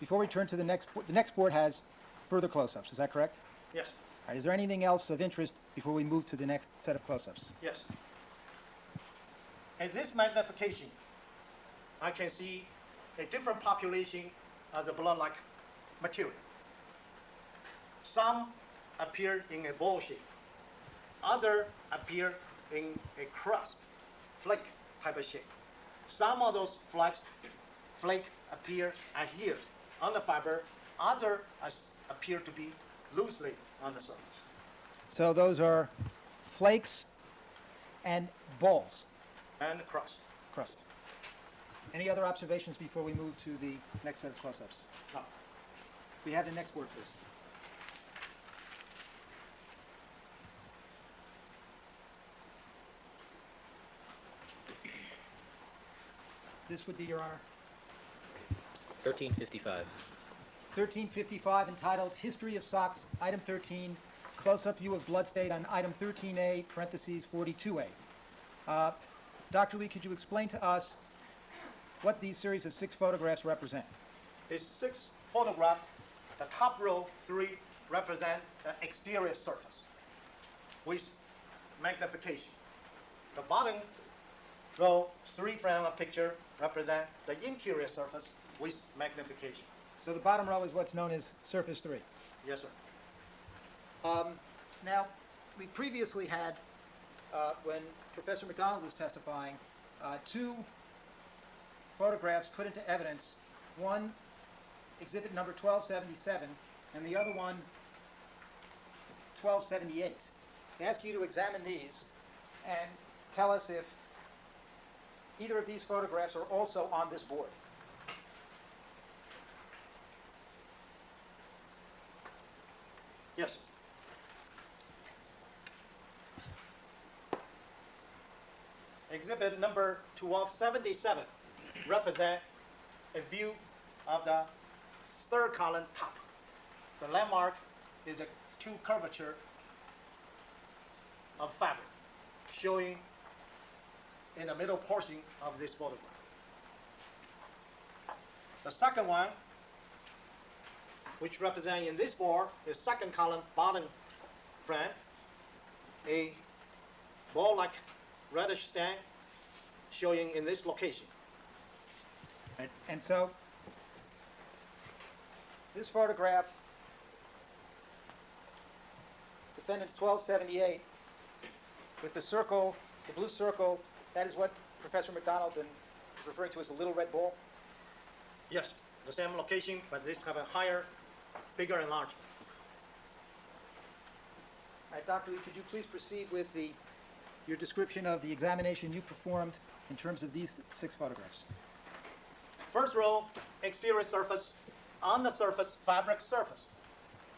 Before we turn to the next board has further close-ups, is that correct? Yes, All right, is there anything else of interest before we move to the next set of close-ups? yes. In this magnification, I can see a different population of the blood-like material. Some appear in a ball shape. Other appear in a crust, flake type of shape. Some of those flake appear adhered on the fiber. Other appear to be loosely on the surface. So those are flakes and balls, And crust. crust. Any other observations before we move to the next set of close-ups? No. We have the next board, please. This would be, Your Honor, 1355. 1355, entitled History of Socks, Item 13, Close-Up View of Blood Stain on Item 13A, parentheses 42A. Dr. Lee, could you explain to us what these series of 6 photographs represent? It's 6 photographs. The top row 3 represent the exterior surface with magnification. The bottom row, 3 frame of picture represent the interior surface with magnification. So the bottom row is what's known as surface 3. Yes, sir. Now, we previously had, when Professor McDonald was testifying, 2 photographs put into evidence, one exhibit number 1277 and the other one 1278. I ask you to examine these and tell us if either of these photographs are also on this board. Yes. Exhibit number 1277 represent a view of the 3rd column top. The landmark is a 2 curvature of fabric showing in the middle portion of this photograph. The second one, which represent in this board, is 2nd column bottom frame, a ball-like reddish stand showing in this location. And so, this photograph, defendant's 1278, with the circle, the blue circle, that is what Professor McDonald is referring to as the little red ball? Yes, the same location, but this have a higher, bigger enlargement. All right, Dr. Lee, could you please proceed with your description of the examination you performed in terms of these 6 photographs? First row, exterior surface, on the surface, fabric surface,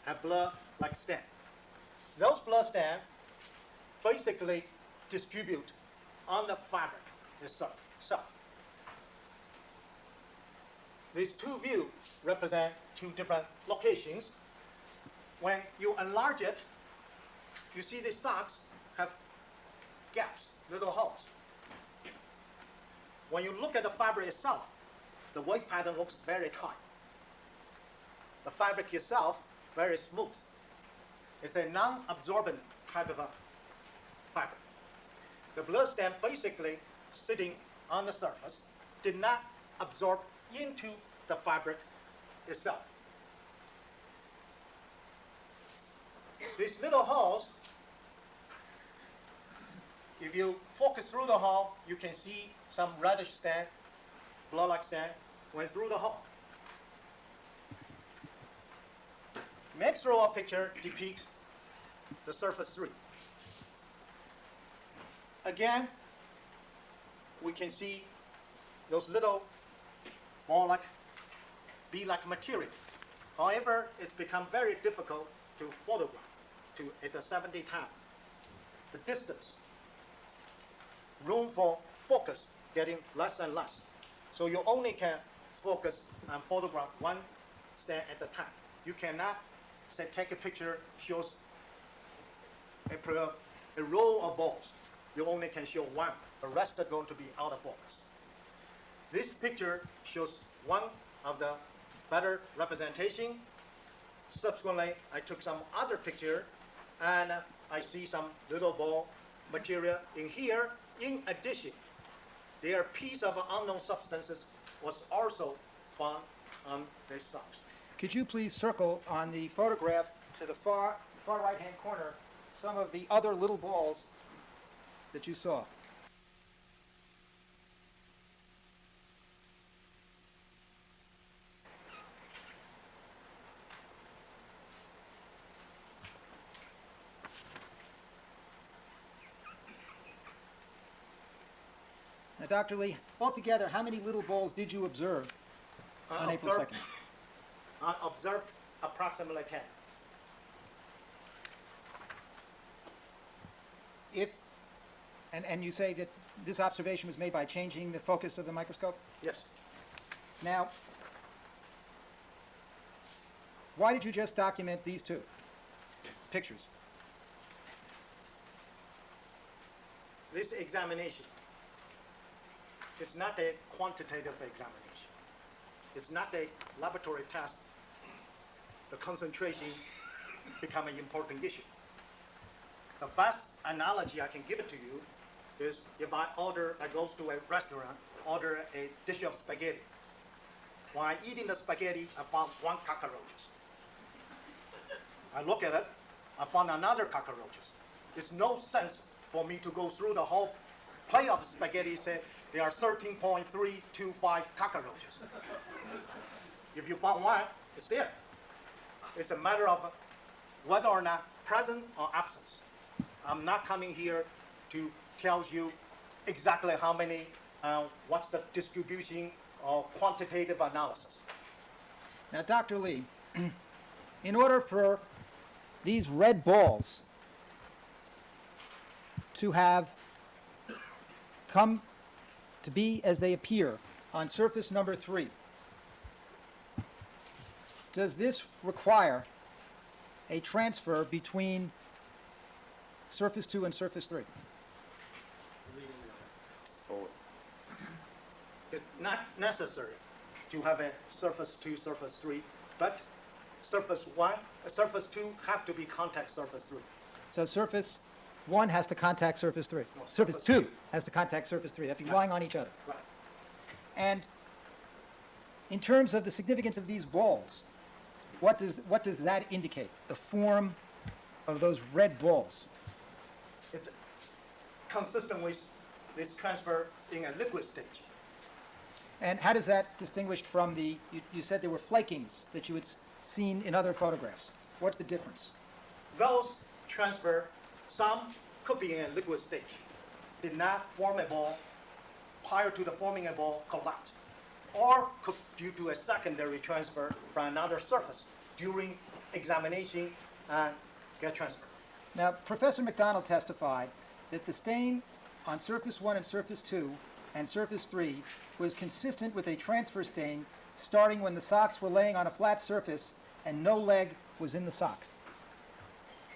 have blood-like stain. Those blood stains basically distribute on the fabric itself. These 2 views represent 2 different locations. When you enlarge it, you see the socks have gaps, little holes. When you look at the fabric itself, the weight pattern looks very tight. The fabric itself, very smooth. It's a non-absorbent type of a fabric. The blood stain basically sitting on the surface did not absorb into the fabric itself. These little holes, if you focus through the hole, you can see some reddish stain, blood-like stain went through the hole. Next row of picture depicts the surface 3. Again, we can see those little ball-like, bee-like material. However, it's become very difficult to photograph at the 70 time. The distance, room for focus getting less and less. So you only can focus and photograph one stand at a time. You cannot say take a picture shows a row of balls. You only can show one. The rest are going to be out of focus. This picture shows one of the better representation. Subsequently, I took some other picture and I see some little ball material in here. In addition, their piece of unknown substances was also found on these socks. Could you please circle on the photograph to the far right-hand corner some of the other little balls that you saw? Now, Dr. Lee, altogether, how many little balls did you observe on April 2nd? I observed approximately 10. And you say that this observation was made by changing the focus of the microscope? Yes. Now, why did you just document these 2 pictures? This examination, it's not a quantitative examination. It's not a laboratory test. The concentration become an important issue. The best analogy I can give it to you is if I goes to a restaurant, order a dish of spaghetti. While eating the spaghetti, I found one cockroaches. I look at it, I found another cockroaches. It's no sense for me to go through the whole plate of spaghetti and say there are 13.325 cockroaches. If you found one, it's there. It's a matter of whether or not present or absence. I'm not coming here to tell you exactly how many, what's the distribution or quantitative analysis. Now, Dr. Lee, in order for these red balls to have come to be as they appear on surface number 3, does this require a transfer between surface 2 and surface 3? It's not necessary to have a surface 2, surface 3, but surface 2 have to be contact surface 3. So surface 1 has to contact surface 3. No, Surface surface 2 two. has to contact surface 3. They'd be lying on each other. Right. And in terms of the significance of these balls, what does that indicate? The form of those red balls. It consistent with this transfer in a liquid stage. And how does that distinguish from the, you said there were flakings that you had seen in other photographs. What's the difference? Those transfer, some could be in a liquid stage, did not form a ball, prior to the forming a ball collapse, or could due to a secondary transfer from another surface during examination and get transferred. Now, Professor McDonald testified that the stain on surface 1 and surface 2 and surface 3 was consistent with a transfer stain starting when the socks were laying on a flat surface and no leg was in the sock.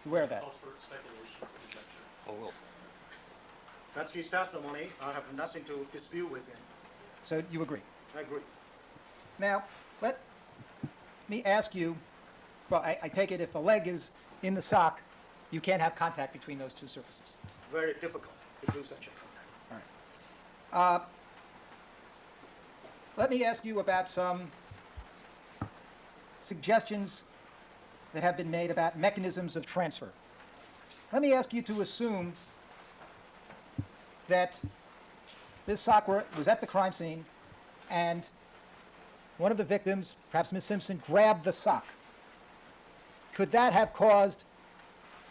You aware of that? Calls for speculation, conjecture. Oh, well. That's his testimony. I have nothing to dispute with him. So you agree? I agree. Now, let me ask you, well, I take it if a leg is in the sock, you can't have contact between those two surfaces. Very difficult to do such a contact. All right. Let me ask you about some suggestions that have been made about mechanisms of transfer. Let me ask you to assume that this sock was at the crime scene and one of the victims, perhaps Ms. Simpson, grabbed the sock. Could that have caused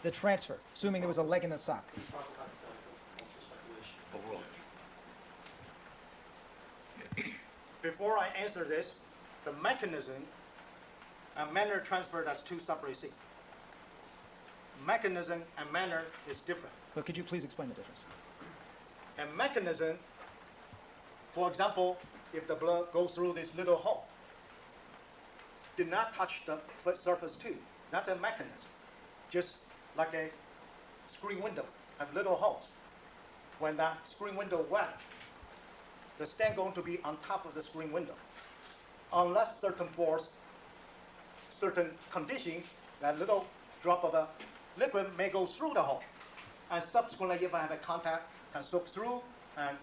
the transfer, assuming there was a leg in the sock? It's also hypothetical, calls for speculation. Before I answer this, the mechanism and manner transfer, that's two separate things. Mechanism and manner is different. But could you please explain the difference? A mechanism, for example, if the blood goes through this little hole, did not touch the surface 2. That's a mechanism. Just like a screen window, have little holes. When that screen window wet, the stain going to be on top of the screen window. Unless certain force, certain condition, that little drop of a liquid may go through the hole. And subsequently, if I have a contact, can soak through and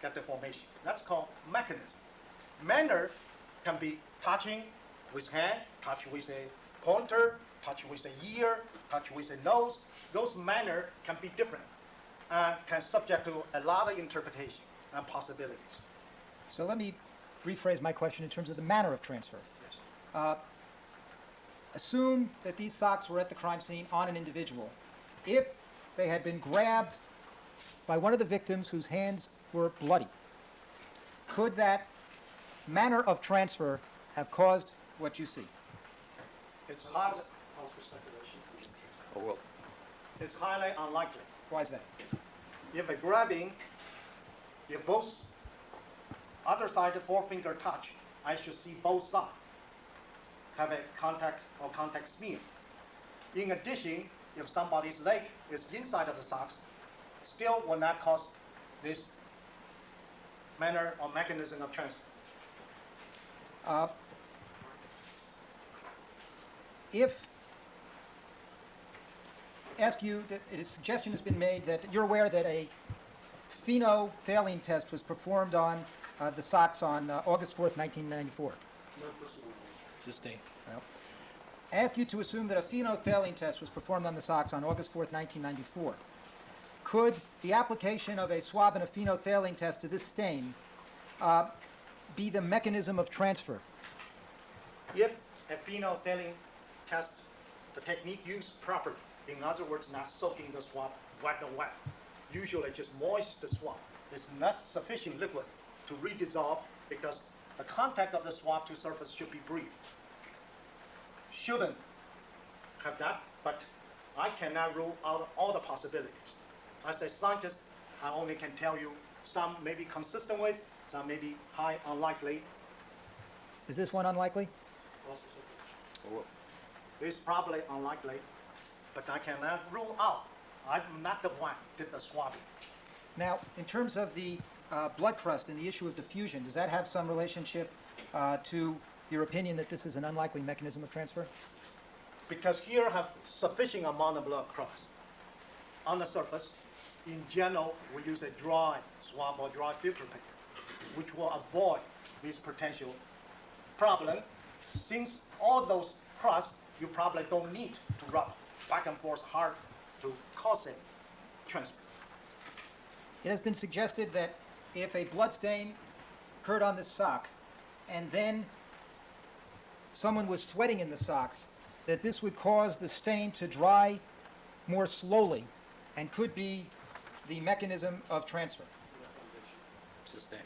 get the formation. That's called mechanism. Manner can be touching with hand, touch with a pointer, touch with a ear, touch with a nose. Those manner can be different and can subject to a lot of interpretation and possibilities. So let me rephrase my question in terms of the manner of transfer. Yes. Assume that these socks were at the crime scene on an individual. If they had been grabbed by one of the victims whose hands were bloody, could that manner of transfer have caused what you see? It's highly, Calls for speculation, conjecture. Oh, well. it's highly unlikely. Why is that? If a grabbing, if both other side of forefinger touch, I should see both sides have a contact or contact smear. In addition, if somebody's leg is inside of the socks, still will not cause this manner or mechanism of transfer. If ask you that a suggestion has been made that you're aware that a phenolphthalein test was performed on the socks on August 4th, 1994. No personal knowledge. Sustain. Well, I ask you to assume that a phenolphthalein test was performed on the socks on August 4th, 1994. Could the application of a swab and a phenolphthalein test to this stain be the mechanism of transfer? If a phenolphthalein test, the technique used properly, in other words, not soaking the swab wet, usually just moist the swab. It's not sufficient liquid to redissolve because the contact of the swab to surface should be brief. Shouldn't have that, but I cannot rule out all the possibilities. As a scientist, I only can tell you some may be consistent with, some may be high unlikely. Is this one unlikely? Also circulation. It's probably unlikely, but I cannot rule out. I'm not the one who did the swabbing. Now, in terms of the blood crust and the issue of diffusion, does that have some relationship to your opinion that this is an unlikely mechanism of transfer? Because here have sufficient amount of blood crust on the surface. In general, we use a dry swab or dry filter paper, which will avoid this potential problem. Since all those crusts, you probably don't need to rub back and forth hard to cause a transfer. It has been suggested that if a blood stain occurred on this sock and then someone was sweating in the socks, that this would cause the stain to dry more slowly and could be the mechanism of transfer. No foundation. Sustain.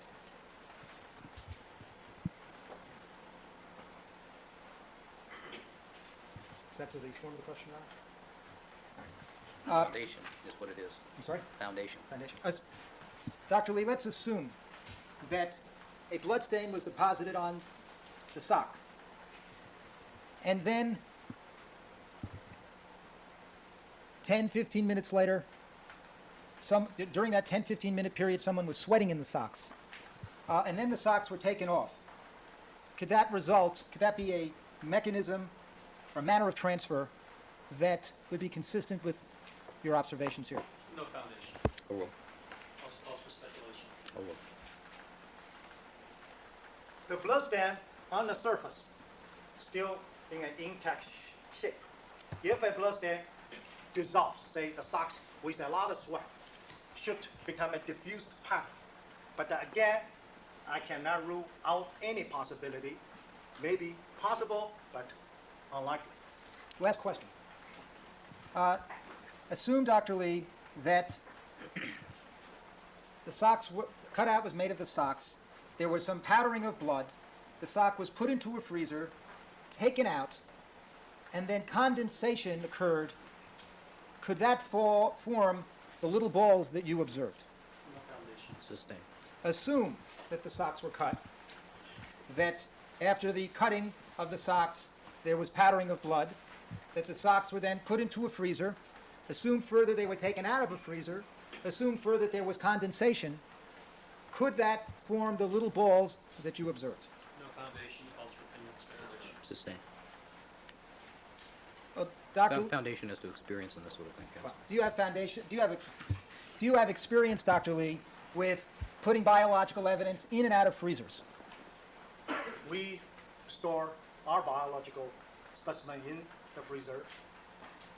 Is that to the form of the question, Your Honor? Foundation is what it is. I'm sorry? Foundation. Foundation. Dr. Lee, let's assume that a blood stain was deposited on the sock. And then 10, 15 minutes later, during that 10, 15-minute period, someone was sweating in the socks. And then the socks were taken off. Could that be a mechanism or manner of transfer that would be consistent with your observations here? No foundation. Overruled. Also speculation. Overruled. The blood stain on the surface, still in an intact shape. If a blood stain dissolves, say the socks with a lot of sweat, should become a diffused pattern. But again, I cannot rule out any possibility. Maybe possible, but unlikely. Last question. Assume, Dr. Lee, that the cutout was made of the socks. There was some powdering of blood. The sock was put into a freezer, taken out, and then condensation occurred. Could that form the little balls that you observed? No foundation. Sustain. Assume that the socks were cut, that after the cutting of the socks there was powdering of blood, that the socks were then put into a freezer. Assume further they were taken out of a freezer. Assume further there was condensation. Could that form the little balls that you observed? No foundation. Also opinion. Speculation. Sustain. Dr. Foundation is to experience in this sort of thing. Counsel. Do you have foundation? Do you have experience, Dr. Lee, with putting biological evidence in and out of freezers? We store our biological specimen in the freezer.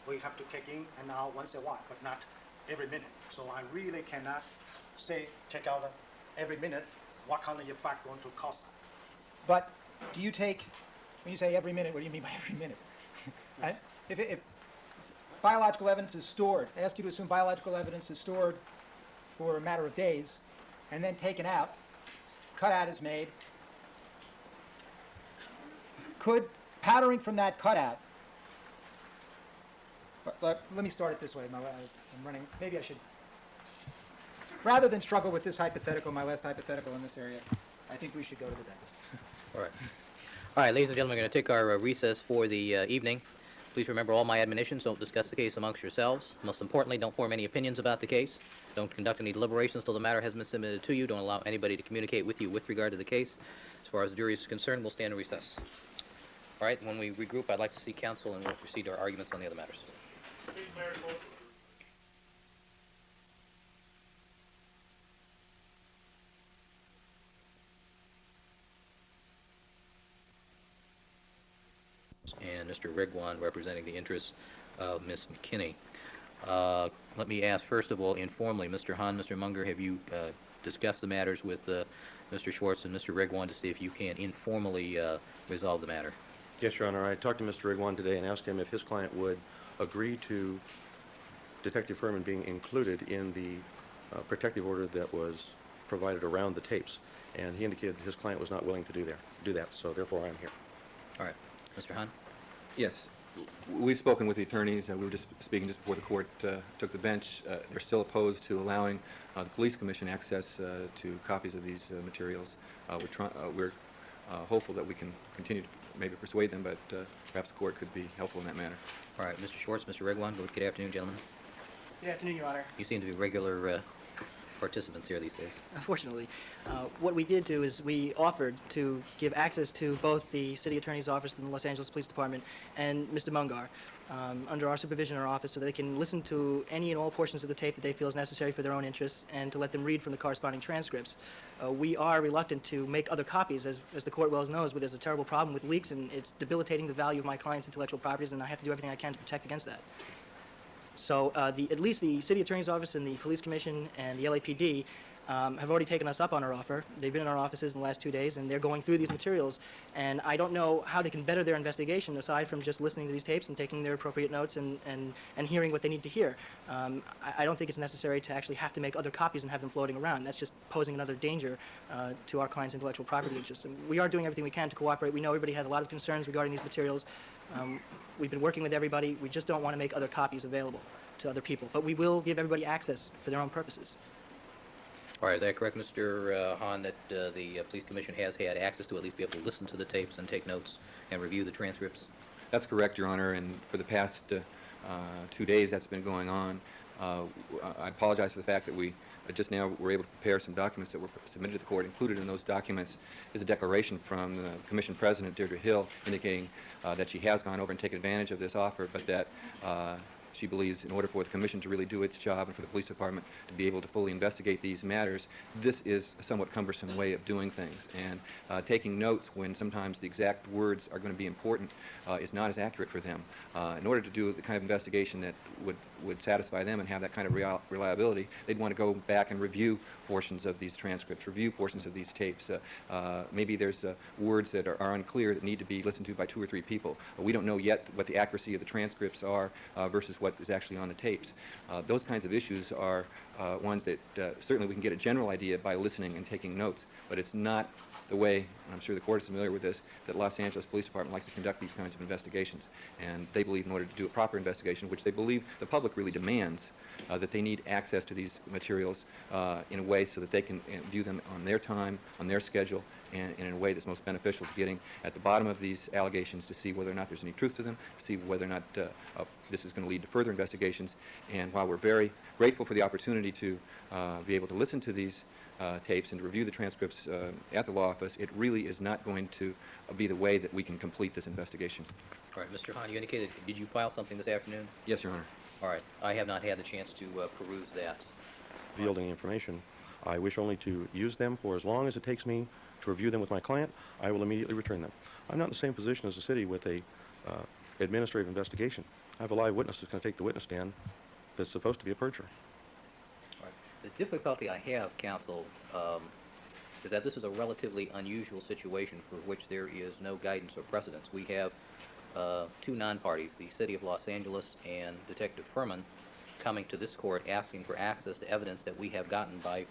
We have to take in and out once in a while, but not every minute. So I really cannot say, check out every minute what kind of effect going to cause. But do you take, when you say every minute, what do you mean by every minute? If biological evidence is stored, I ask you to assume biological evidence is stored for a matter of days and then taken out, cutout is made, could powdering from that cutout, let me start it this way. I'm running, maybe I should, rather than struggle with this hypothetical, my last hypothetical in this area, I think we should go to the dentist. All right. All right, ladies and gentlemen, we're going to take our recess for the evening. Please remember all my admonitions. Don't discuss the case amongst yourselves. Most importantly, don't form any opinions about the case. Don't conduct any deliberations till the matter has been submitted to you. Don't allow anybody to communicate with you with regard to the case. As far as the jury is concerned, we'll stand in recess. All right, when we regroup, I'd like to see counsel, and we'll proceed to our arguments on the other matters. Please, Mary, vote. and Mr. Rigwan representing the interests of Ms. McKinney. Let me ask, first of all, informally, Mr. Hahn, Mr. Munger, have you discussed the matters with Mr. Schwartz and Mr. Rigwan to see if you can informally resolve the matter? Yes, Your Honor. I talked to Mr. Rigwan today and asked him if his client would agree to Detective Furman being included in the protective order that was provided around the tapes. And he indicated his client was not willing to do that, so therefore I am here. All right. Mr. Hahn? Yes. We've spoken with the attorneys. We were just speaking just before the court took the bench. They're still opposed to allowing the police commission access to copies of these materials. We're hopeful that we can continue to maybe persuade them, but perhaps the court could be helpful in that matter. All right. Mr. Schwartz, Mr. Rigwan, good afternoon, gentlemen. Good afternoon, Your Honor. You seem to be regular participants here these days. Unfortunately, what we did do is we offered to give access to both the City Attorney's Office and the Los Angeles Police Department and Mr. Mungar under our supervision in our office so that they can listen to any and all portions of the tape that they feel is necessary for their own interests and to let them read from the corresponding transcripts. We are reluctant to make other copies, as the court well knows, but there's a terrible problem with leaks and it's debilitating the value of my client's intellectual properties, and I have to do everything I can to protect against that. So at least the City Attorney's Office and the Police Commission and the LAPD have already taken us up on our offer. They've been in our offices in the last 2 days, and they're going through these materials. And I don't know how they can better their investigation aside from just listening to these tapes and taking their appropriate notes and hearing what they need to hear. I don't think it's necessary to actually have to make other copies and have them floating around. That's just posing another danger to our client's intellectual property interests. And we are doing everything we can to cooperate. We know everybody has a lot of concerns regarding these materials. We've been working with everybody. We just don't want to make other copies available to other people. But we will give everybody access for their own purposes. All right, is that correct, Mr. Hahn, that the Police Commission has had access to at least be able to listen to the tapes and take notes and review the transcripts? That's correct, Your Honor, and for the past 2 days that's been going on. I apologize for the fact that we just now were able to prepare some documents that were submitted to the court. Included in those documents is a declaration from the Commission President, Deirdre Hill, indicating that she has gone over and taken advantage of this offer, but that she believes in order for the Commission to really do its job and for the Police Department to be able to fully investigate these matters, this is a somewhat cumbersome way of doing things. And taking notes when sometimes the exact words are going to be important is not as accurate for them. In order to do the kind of investigation that would satisfy them and have that kind of reliability, they'd want to go back and review portions of these transcripts, review portions of these tapes. Maybe there's words that are unclear that need to be listened to by 2 or 3 people. We don't know yet what the accuracy of the transcripts are versus what is actually on the tapes. Those kinds of issues are ones that certainly we can get a general idea by listening and taking notes, but it's not the way, and I'm sure the court is familiar with this, that Los Angeles Police Department likes to conduct these kinds of investigations. And they believe in order to do a proper investigation, which they believe the public really demands, that they need access to these materials in a way so that they can view them on their time, on their schedule, and in a way that's most beneficial to getting at the bottom of these allegations to see whether or not there's any truth to them, to see whether or not this is going to lead to further investigations. And while we're very grateful for the opportunity to be able to listen to these tapes and to review the transcripts at the law office, it really is not going to be the way that we can complete this investigation. All right, Mr. Hahn, you indicated, did you file something this afternoon? Yes, Your Honor. All right, I have not had the chance to peruse that. Fielding information, I wish only to use them for as long as it takes me to review them with my client. I will immediately return them. I'm not in the same position as the city with a administrative investigation. I have a live witness that's going to take the witness stand that's supposed to be a perjurer. All right. The difficulty I have, counsel, is that this is a relatively unusual situation for which there is no guidance or precedence. We have 2 non-parties, the City of Los Angeles and Detective Furman, coming to this court asking for access to evidence that we have gotten by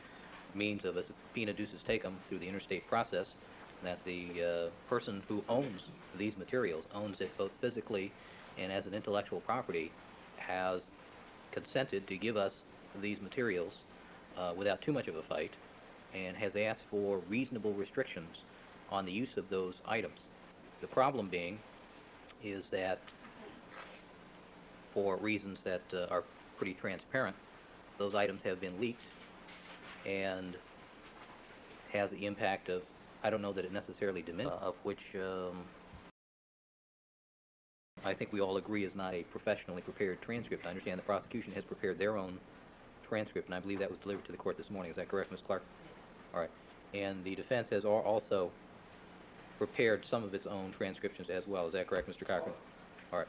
means of a subpoena ducis tecum through the interstate process, that the person who owns these materials, owns it both physically and as an intellectual property, has consented to give us these materials without too much of a fight, and has asked for reasonable restrictions on the use of those items. The problem being is that, for reasons that are pretty transparent, those items have been leaked and has the impact of, I don't know that it necessarily diminishes, of which I think we all agree is not a professionally prepared transcript. I understand the prosecution has prepared their own transcript, and I believe that was delivered to the court this morning. Is that correct, Ms. Clark? All right. And the defense has also prepared some of its own transcriptions as well. Is that correct, Mr. Cochran? All right.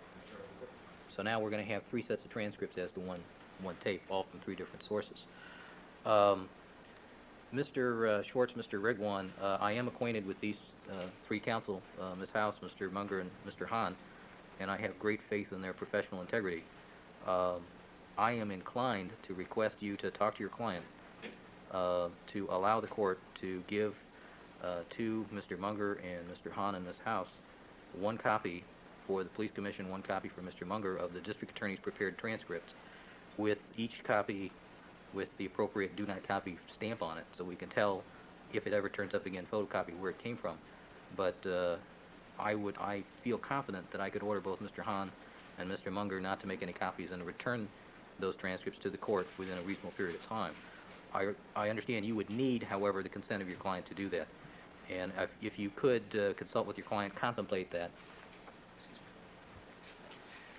So now we're going to have 3 sets of transcripts as to one tape, all from 3 different sources. Mr. Schwartz, Mr. Rigwan, I am acquainted with these 3 counsel, Ms. House, Mr. Munger, and Mr. Hahn, and I have great faith in their professional integrity. I am inclined to request you to talk to your client to allow the court to give to Mr. Munger and Mr. Hahn and Ms. House 1 copy for the police commission, 1 copy for Mr. Munger of the district attorney's prepared transcript, with each copy with the appropriate do not copy stamp on it, so we can tell if it ever turns up again photocopy where it came from. But I feel confident that I could order both Mr. Hahn and Mr. Munger not to make any copies and to return those transcripts to the court within a reasonable period of time. I understand you would need, however, the consent of your client to do that. And if you could consult with your client, contemplate that.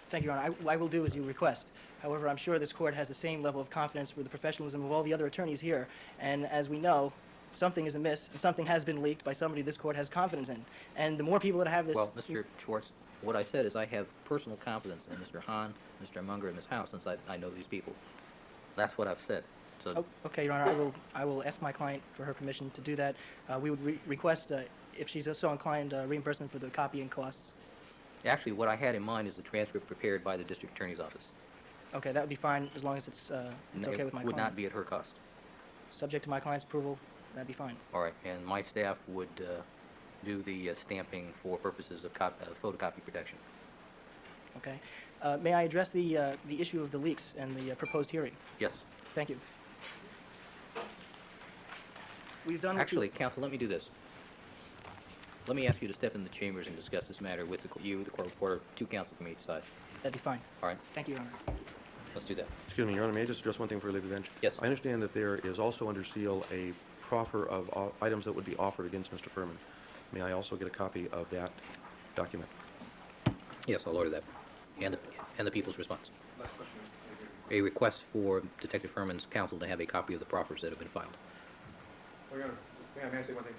Thank you, Your Honor. I will do as you request. However, I'm sure this court has the same level of confidence for the professionalism of all the other attorneys here. And as we know, something is amiss, and something has been leaked by somebody this court has confidence in. And the more people that have this... Well, Mr. Schwartz, what I said is I have personal confidence in Mr. Hahn, Mr. Munger, and Ms. House, since I know these people. That's what I've said. So, Oh, okay, Your Honor, I will ask my client for her permission to do that. We would request, if she's so inclined, reimbursement for the copying costs. actually, what I had in mind is the transcript prepared by the district attorney's office. Okay, that would be fine as long as it's okay with my It would client. not be at her cost. Subject to my client's approval, that'd be fine. All right, and my staff would do the stamping for purposes of photocopy protection. Okay. May I address the issue of the leaks and the proposed hearing? Yes. Thank you. We've done... Actually, counsel, let me do this. Let me ask you to step in the chambers and discuss this matter with you, the court reporter, 2 counsel from each side. That'd be fine. All right, Thank you, Your Honor. let's do that. Excuse me, Your Honor, may I just address one thing before I leave the bench? Yes. I understand that there is also under seal a proffer of items that would be offered against Mr. Furman. May I also get a copy of that document? Yes, I'll order that. And the people's response. A request for Detective Furman's counsel to have a copy of the proffers that have been filed. Well, Your Honor, may I say one thing?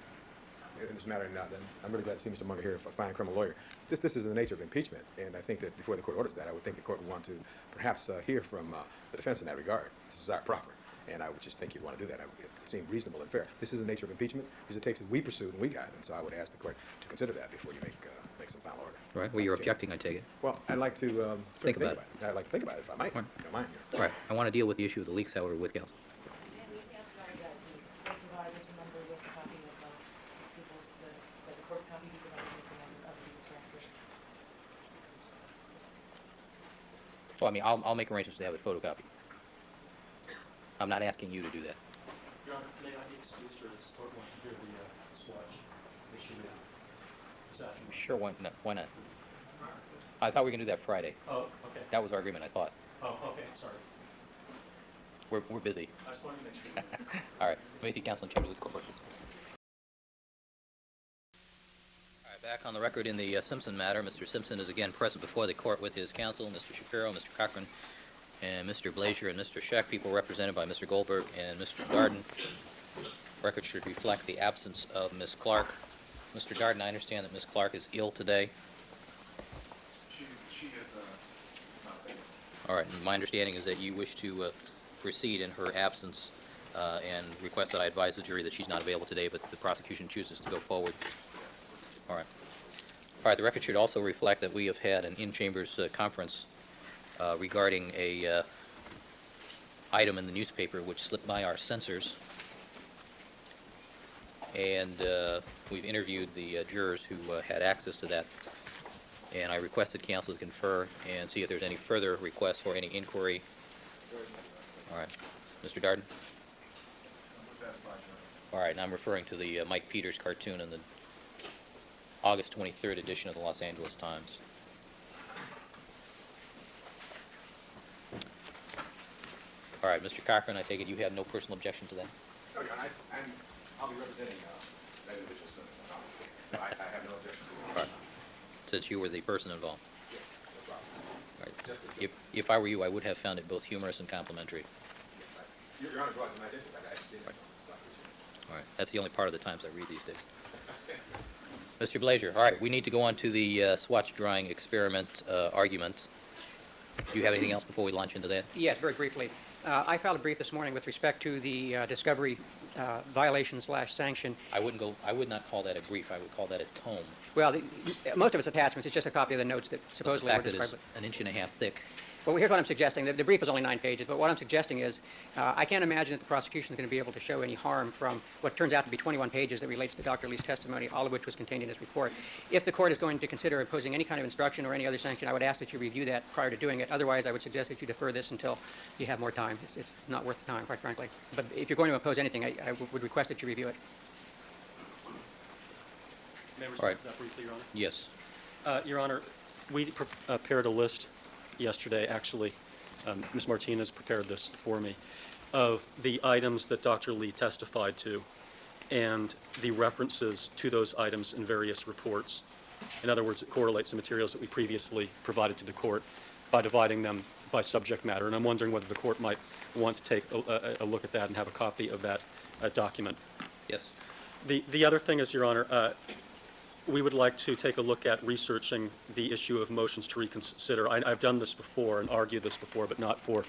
In this matter, then I'm really glad to see Mr. Munger here, a fine criminal lawyer. This is in the nature of impeachment, and I think that before the court orders that, I would think the court would want to perhaps hear from the defense in that regard. This is our proffer, and I would just think you'd want to do that. It seemed reasonable and fair. This is the nature of impeachment. These are tapes that we pursued and we got, and so I would ask the court to consider that before you make some final order. All right, well, you're objecting, I take it. Well, I'd like to Think about it. I'd like to think about it if I might. All right. If you don't mind. All right, I want to deal with the issue of the leaks, however, with counsel. And we asked Larry that they provide this member with a copy of the court's copy be provided with the member of the transcript. Well, I mean, I'll make arrangements to have it photocopied. I'm not asking you to do that. Your Honor, may I be excused, or does the court want to hear the swatch? Make sure we this afternoon. Sure, why not? I thought we were going to do that Friday. Oh, okay. That was our agreement, I thought. Oh, okay, sorry. We're busy. I just wanted to make sure. All right, let me see counsel in chambers with court purchase. All right, back on the record in the Simpson matter. Mr. Simpson is again present before the court with his counsel, Mr. Shapiro, Mr. Cochran, and Mr. Blazier and Mr. Scheck, people represented by Mr. Goldberg and Mr. Darden. Record should reflect the absence of Ms. Clark. Mr. Darden, I understand that Ms. Clark is ill today. She is not available. All right, and my understanding is that you wish to proceed in her absence and request that I advise the jury that she's not available today, but the prosecution chooses to go forward. All right. All right, the record should also reflect that we have had an in-chambers conference regarding a item in the newspaper which slipped by our censors. And we've interviewed the jurors who had access to that. And I requested counsel to confer and see if there's any further requests for any inquiry. All right. Mr. Darden? All right, and I'm referring to the Mike Peters cartoon in the August 23rd edition of the Los Angeles Times. All right, Mr. Cochran, I take it you have no personal objection to that? No, Your Honor, I'll be representing that individual sentence. I have no objection to it. All right. Since you were the person involved. Yes, no problem. All right. If I were you, I would have found it both humorous and complimentary. Yes, Your Honor, go ahead and identify that. I haven't seen it, so I appreciate it. All right. That's the only part of the Times I read these days. Mr. Blazier, all right, we need to go on to the swatch drawing experiment argument. Do you have anything else before we launch into that? Yes, very briefly. I filed a brief this morning with respect to the discovery violation/sanction. I would not call that a brief. I would call that a tome. Well, most of it's attachments. It's just a copy of the notes that The supposedly were fact that described. it's an inch and a half thick. Well, here's what I'm suggesting. The brief is only 9 pages, but what I'm suggesting is I can't imagine that the prosecution is going to be able to show any harm from what turns out to be 21 pages that relates to Dr. Lee's testimony, all of which was contained in his report. If the court is going to consider imposing any kind of instruction or any other sanction, I would ask that you review that prior to doing it. Otherwise, I would suggest that you defer this until you have more time. It's not worth the time, quite frankly. But if you're going to impose anything, I would request that you review it. May I All respond right. to that briefly, Your Honor? Yes. Your Honor, we prepared a list yesterday, actually. Ms. Martinez prepared this for me, of the items that Dr. Lee testified to and the references to those items in various reports. In other words, it correlates the materials that we previously provided to the court by dividing them by subject matter. And I'm wondering whether the court might want to take a look at that and have a copy of that document. Yes. The other thing is, Your Honor, we would like to take a look at researching the issue of motions to reconsider. I've done this before and argued this before, but not for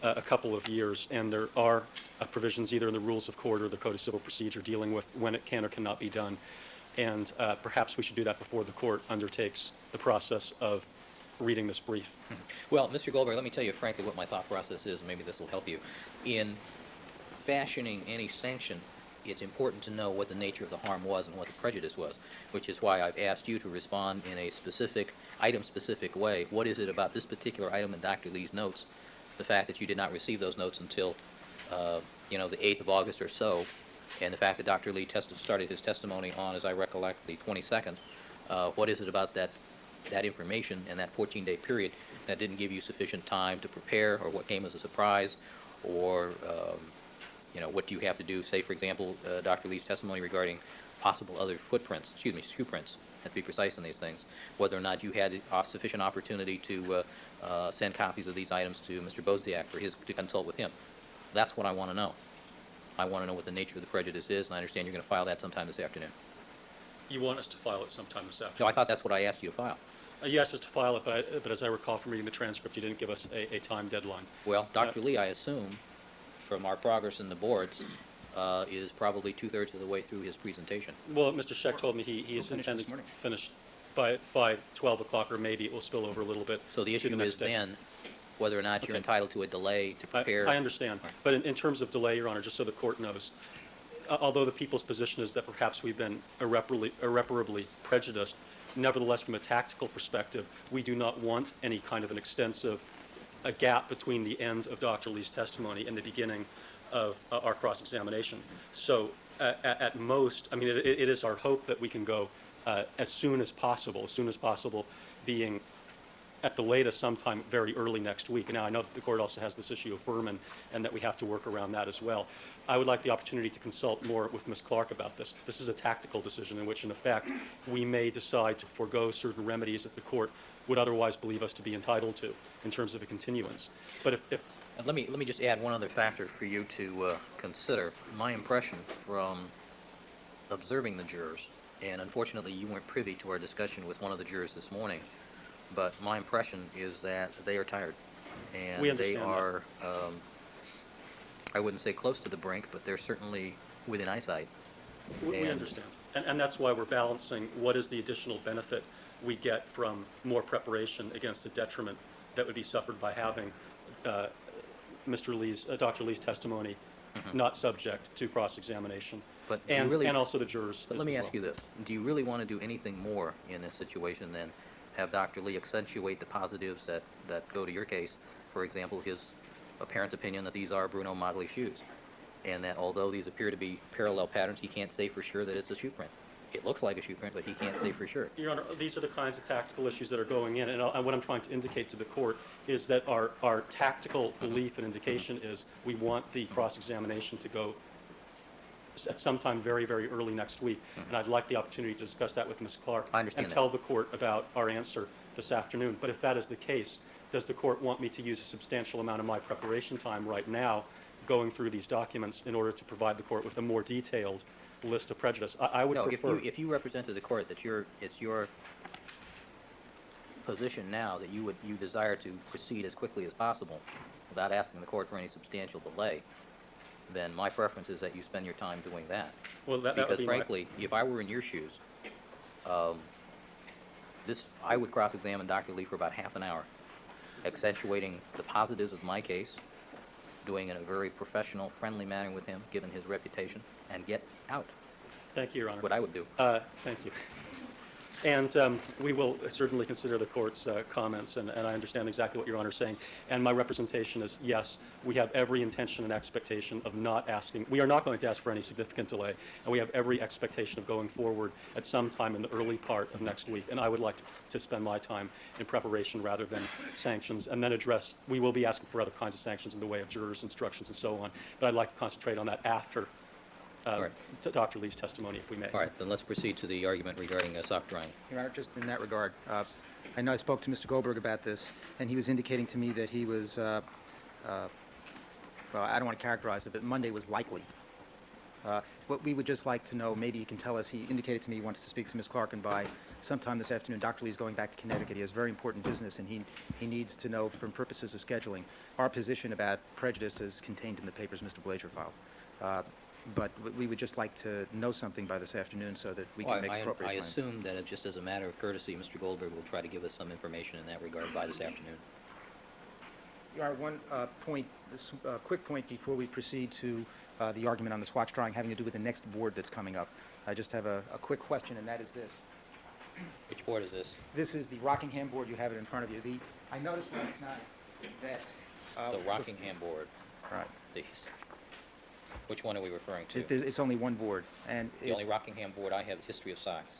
a couple of years. And there are provisions either in the Rules of Court or the Code of Civil Procedure dealing with when it can or cannot be done. And perhaps we should do that before the court undertakes the process of reading this brief. Well, Mr. Goldberg, let me tell you frankly what my thought process is, and maybe this will help you. In fashioning any sanction, it's important to know what the nature of the harm was and what the prejudice was, which is why I've asked you to respond in a specific, item-specific way. What is it about this particular item in Dr. Lee's notes, the fact that you did not receive those notes until, the 8th of August or so, and the fact that Dr. Lee started his testimony on, as I recollect, the 22nd, what is it about that information and that 14-day period that didn't give you sufficient time to prepare, or what came as a surprise, or what do you have to do? Say, for example, Dr. Lee's testimony regarding possible other shoe prints, to be precise in these things, whether or not you had sufficient opportunity to send copies of these items to Mr. Boziak to consult with him. That's what I want to know. I want to know what the nature of the prejudice is, and I understand you're going to file that sometime this afternoon. You want us to file it sometime this afternoon? So I thought that's what I asked you to file. You asked us to file it, but as I recall from reading the transcript, you didn't give us a time deadline. Well, Dr. Lee, I assume, from our progress in the boards, is probably 2/3 of the way through his presentation. Well, Mr. Scheck told me he is intended to finish by 12 o'clock, or maybe it will spill over a little bit. So the to issue next is day. then whether or not you're Okay. entitled to a delay to prepare. I understand. Right. But in terms of delay, Your Honor, just so the court knows, although the people's position is that perhaps we've been irreparably prejudiced, nevertheless, from a tactical perspective, we do not want any kind of an extensive gap between the end of Dr. Lee's testimony and the beginning of our cross-examination. So at most, I mean, it is our hope that we can go as soon as possible being at the latest sometime very early next week. Now, I know that the court also has this issue of Furman and that we have to work around that as well. I would like the opportunity to consult more with Ms. Clark about this. This is a tactical decision in which, in effect, we may decide to forego certain remedies that the court would otherwise believe us to be entitled to in terms of a continuance. But if And let me just add one other factor for you to consider. My impression from observing the jurors, and unfortunately you weren't privy to our discussion with one of the jurors this morning, but my impression is that they are tired, and We they understand that. are, I wouldn't say close to the brink, but they're certainly within eyesight. we And- understand. And that's why we're balancing what is the additional benefit we get from more preparation against the detriment that would be suffered by having Dr. Lee's testimony not subject to cross-examination. But do you And really- also the jurors. But let me ask you this. Do you really want to do anything more in this situation than have Dr. Lee accentuate the positives that go to your case? For example, his apparent opinion that these are Bruno Magli shoes, and that although these appear to be parallel patterns, he can't say for sure that it's a shoe print. It looks like a shoe print, but he can't say for sure. Your Honor, these are the kinds of tactical issues that are going in, and what I'm trying to indicate to the court is that our tactical belief and indication is we want the cross-examination to go at sometime very, very early next week, and I'd like the opportunity to discuss that with Ms. Clark. I understand and that. tell the court about our answer this afternoon. But if that is the case, does the court want me to use a substantial amount of my preparation time right now going through these documents in order to provide the court with a more detailed list of prejudice. I would No, prefer... if you represent to the court that it's your position now that you desire to proceed as quickly as possible without asking the court for any substantial delay, then my preference is that you spend your time doing that. Well, that would Because be frankly, if I were in your shoes, I would cross-examine Dr. Lee for about half an hour, accentuating the positives of my case, doing it in a very professional, friendly manner with him, given his reputation, and get out. Thank you, Your Honor. That's what I would do. Thank you. And we will certainly consider the court's comments, and I understand exactly what Your Honor is saying. And my representation is, yes, we have every intention and expectation of not asking. We are not going to ask for any significant delay, and we have every expectation of going forward at some time in the early part of next week. And I would like to spend my time in preparation rather than sanctions, and then address, we will be asking for other kinds of sanctions in the way of jurors' instructions and so on. But I'd like to concentrate on that after right. Dr. Lee's testimony, if we may. All right, then let's proceed to the argument regarding sock drying. Your Honor, just in that regard, I know I spoke to Mr. Goldberg about this, and he was indicating to me that he was, well, I don't want to characterize it, but Monday was likely. What we would just like to know, maybe he can tell us, he indicated to me he wants to speak to Ms. Clark, and by sometime this afternoon, Dr. Lee is going back to Connecticut. He has very important business, and he needs to know, from purposes of scheduling, our position about prejudice is contained in the papers Mr. Blazer filed. But we would just like to know something by this afternoon so that we can make appropriate I plans. assume that just as a matter of courtesy, Mr. Goldberg will try to give us some information in that regard by this afternoon. Your Honor, one point, quick point before we proceed to the argument on the swatch drawing having to do with the next board that's coming up. I just have a quick question, and that is this. Which board is this? This is the Rockingham board. You have it in front of you. I noticed last night that... The Rockingham board. Right. Which one are we referring to? It's only one board, and The only Rockingham board I have is history of socks.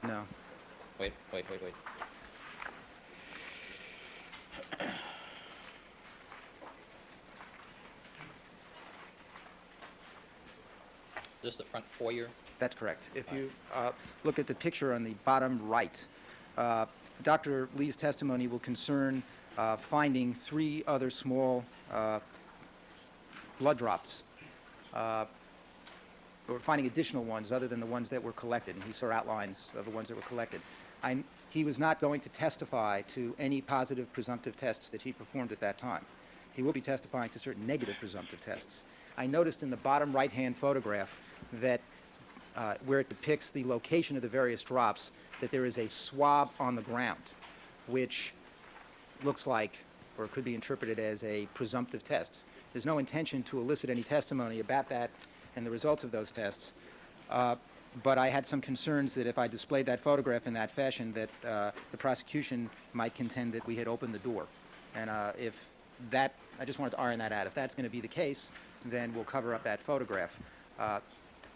No. Wait. Is this the front foyer? That's correct. If you look at the picture on the bottom right, Dr. Lee's testimony will concern finding 3 other small blood drops, or finding additional ones other than the ones that were collected, and he saw outlines of the ones that were collected. He was not going to testify to any positive presumptive tests that he performed at that time. He will be testifying to certain negative presumptive tests. I noticed in the bottom right-hand photograph that where it depicts the location of the various drops, that there is a swab on the ground, which looks like, or could be interpreted as a presumptive test. There's no intention to elicit any testimony about that and the results of those tests, but I had some concerns that if I displayed that photograph in that fashion, that the prosecution might contend that we had opened the door. And if that, I just wanted to iron that out. If that's going to be the case, then we'll cover up that photograph.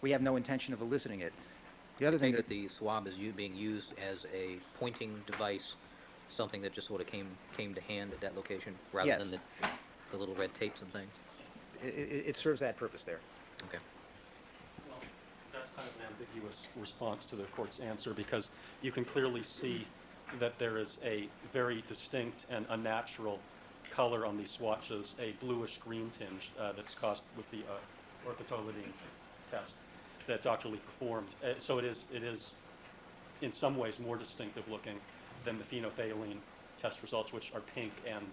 We have no intention of eliciting it. The other thing that the swab is being used as a pointing device, something that just sort of came to hand at that location, rather Yes. than the little red tapes and things. It serves that purpose there. Okay. Well, that's kind of an ambiguous response to the court's answer, because you can clearly see that there is a very distinct and unnatural color on these swatches, a bluish-green tinge that's caused with the orthotolidine test that Dr. Lee performed. So it is in some ways more distinctive looking than the phenolphthalein test results, which are pink and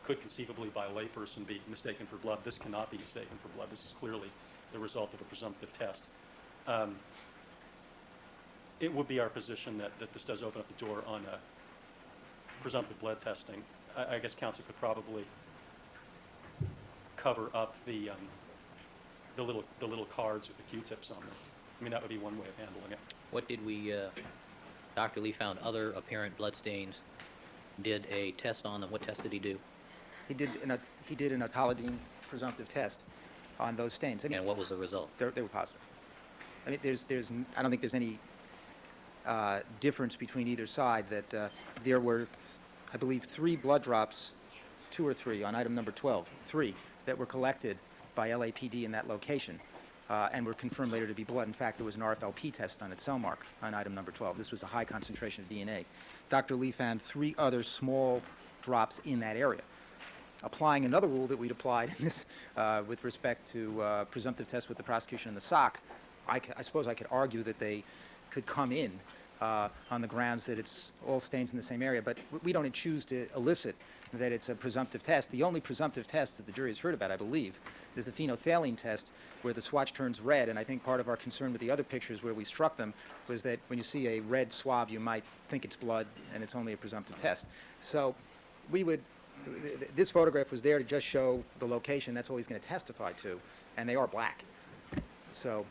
could conceivably by a layperson be mistaken for blood. This cannot be mistaken for blood. This is clearly the result of a presumptive test. It would be our position that this does open up the door on presumptive blood testing. I guess counsel could probably cover up the little cards with the Q-tips on them. I mean, that would be one way of handling it. What did we, Dr. Lee found other apparent blood stains, did a test on them. What test did he do? He did an autolidine presumptive test on those stains. I mean, And what was the result? they were positive. I mean, I don't think there's any difference between either side. That there were, I believe, 3 blood drops, 2 or 3 on item number 12, 3 that were collected by LAPD in that location and were confirmed later to be blood. In fact, there was an RFLP test on its cell mark on item number 12. This was a high concentration of DNA. Dr. Lee found 3 other small drops in that area. Applying another rule that we'd applied in this with respect to presumptive tests with the prosecution in the SOC, I suppose I could argue that they could come in on the grounds that it's all stains in the same area, but we don't choose to elicit that it's a presumptive test. The only presumptive test that the jury has heard about, I believe, is the phenolphthalein test, where the swatch turns red, and I think part of our concern with the other pictures where we struck them was that when you see a red swab, you might think it's blood, and it's only a presumptive test. So we would, this photograph was there to just show the location. That's all he's going to testify to, and they are black. So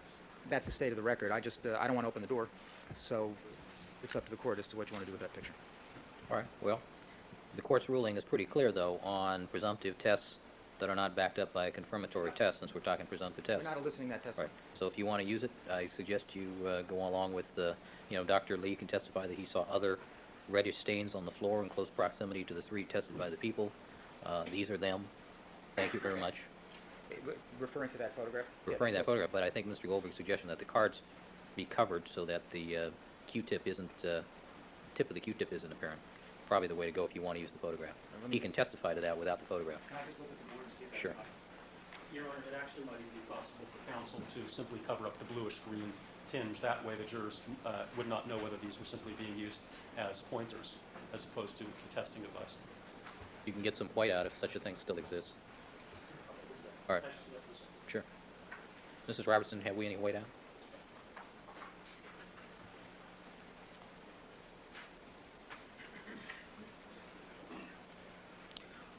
that's the state of the record. I don't want to open the door, so it's up to the court as to what you want to do with that picture. All right, well, the court's ruling is pretty clear, though, on presumptive tests that are not backed up by a confirmatory test, since we're talking presumptive tests. We're not eliciting that All testimony. right, so if you want to use it, I suggest you go along with, Dr. Lee can testify that he saw other reddish stains on the floor in close proximity to the 3 tested by the people. These are them. Thank you very much. Referring to that photograph? Referring to that photograph, but I think Mr. Goldberg's suggestion that the cards be covered so that the Q-tip isn't, tip of the Q-tip isn't apparent. Probably the way to go if you want to use the photograph. He can testify to that without the photograph. Can I just look at the board and see if Sure. Your Honor, it actually might even be possible for counsel to simply cover up the bluish-green tinge. That way the jurors would not know whether these were simply being used as pointers as opposed to a testing device. You can get some white out if such a thing still exists. All right. Sure. Mrs. Robertson, have we any white out?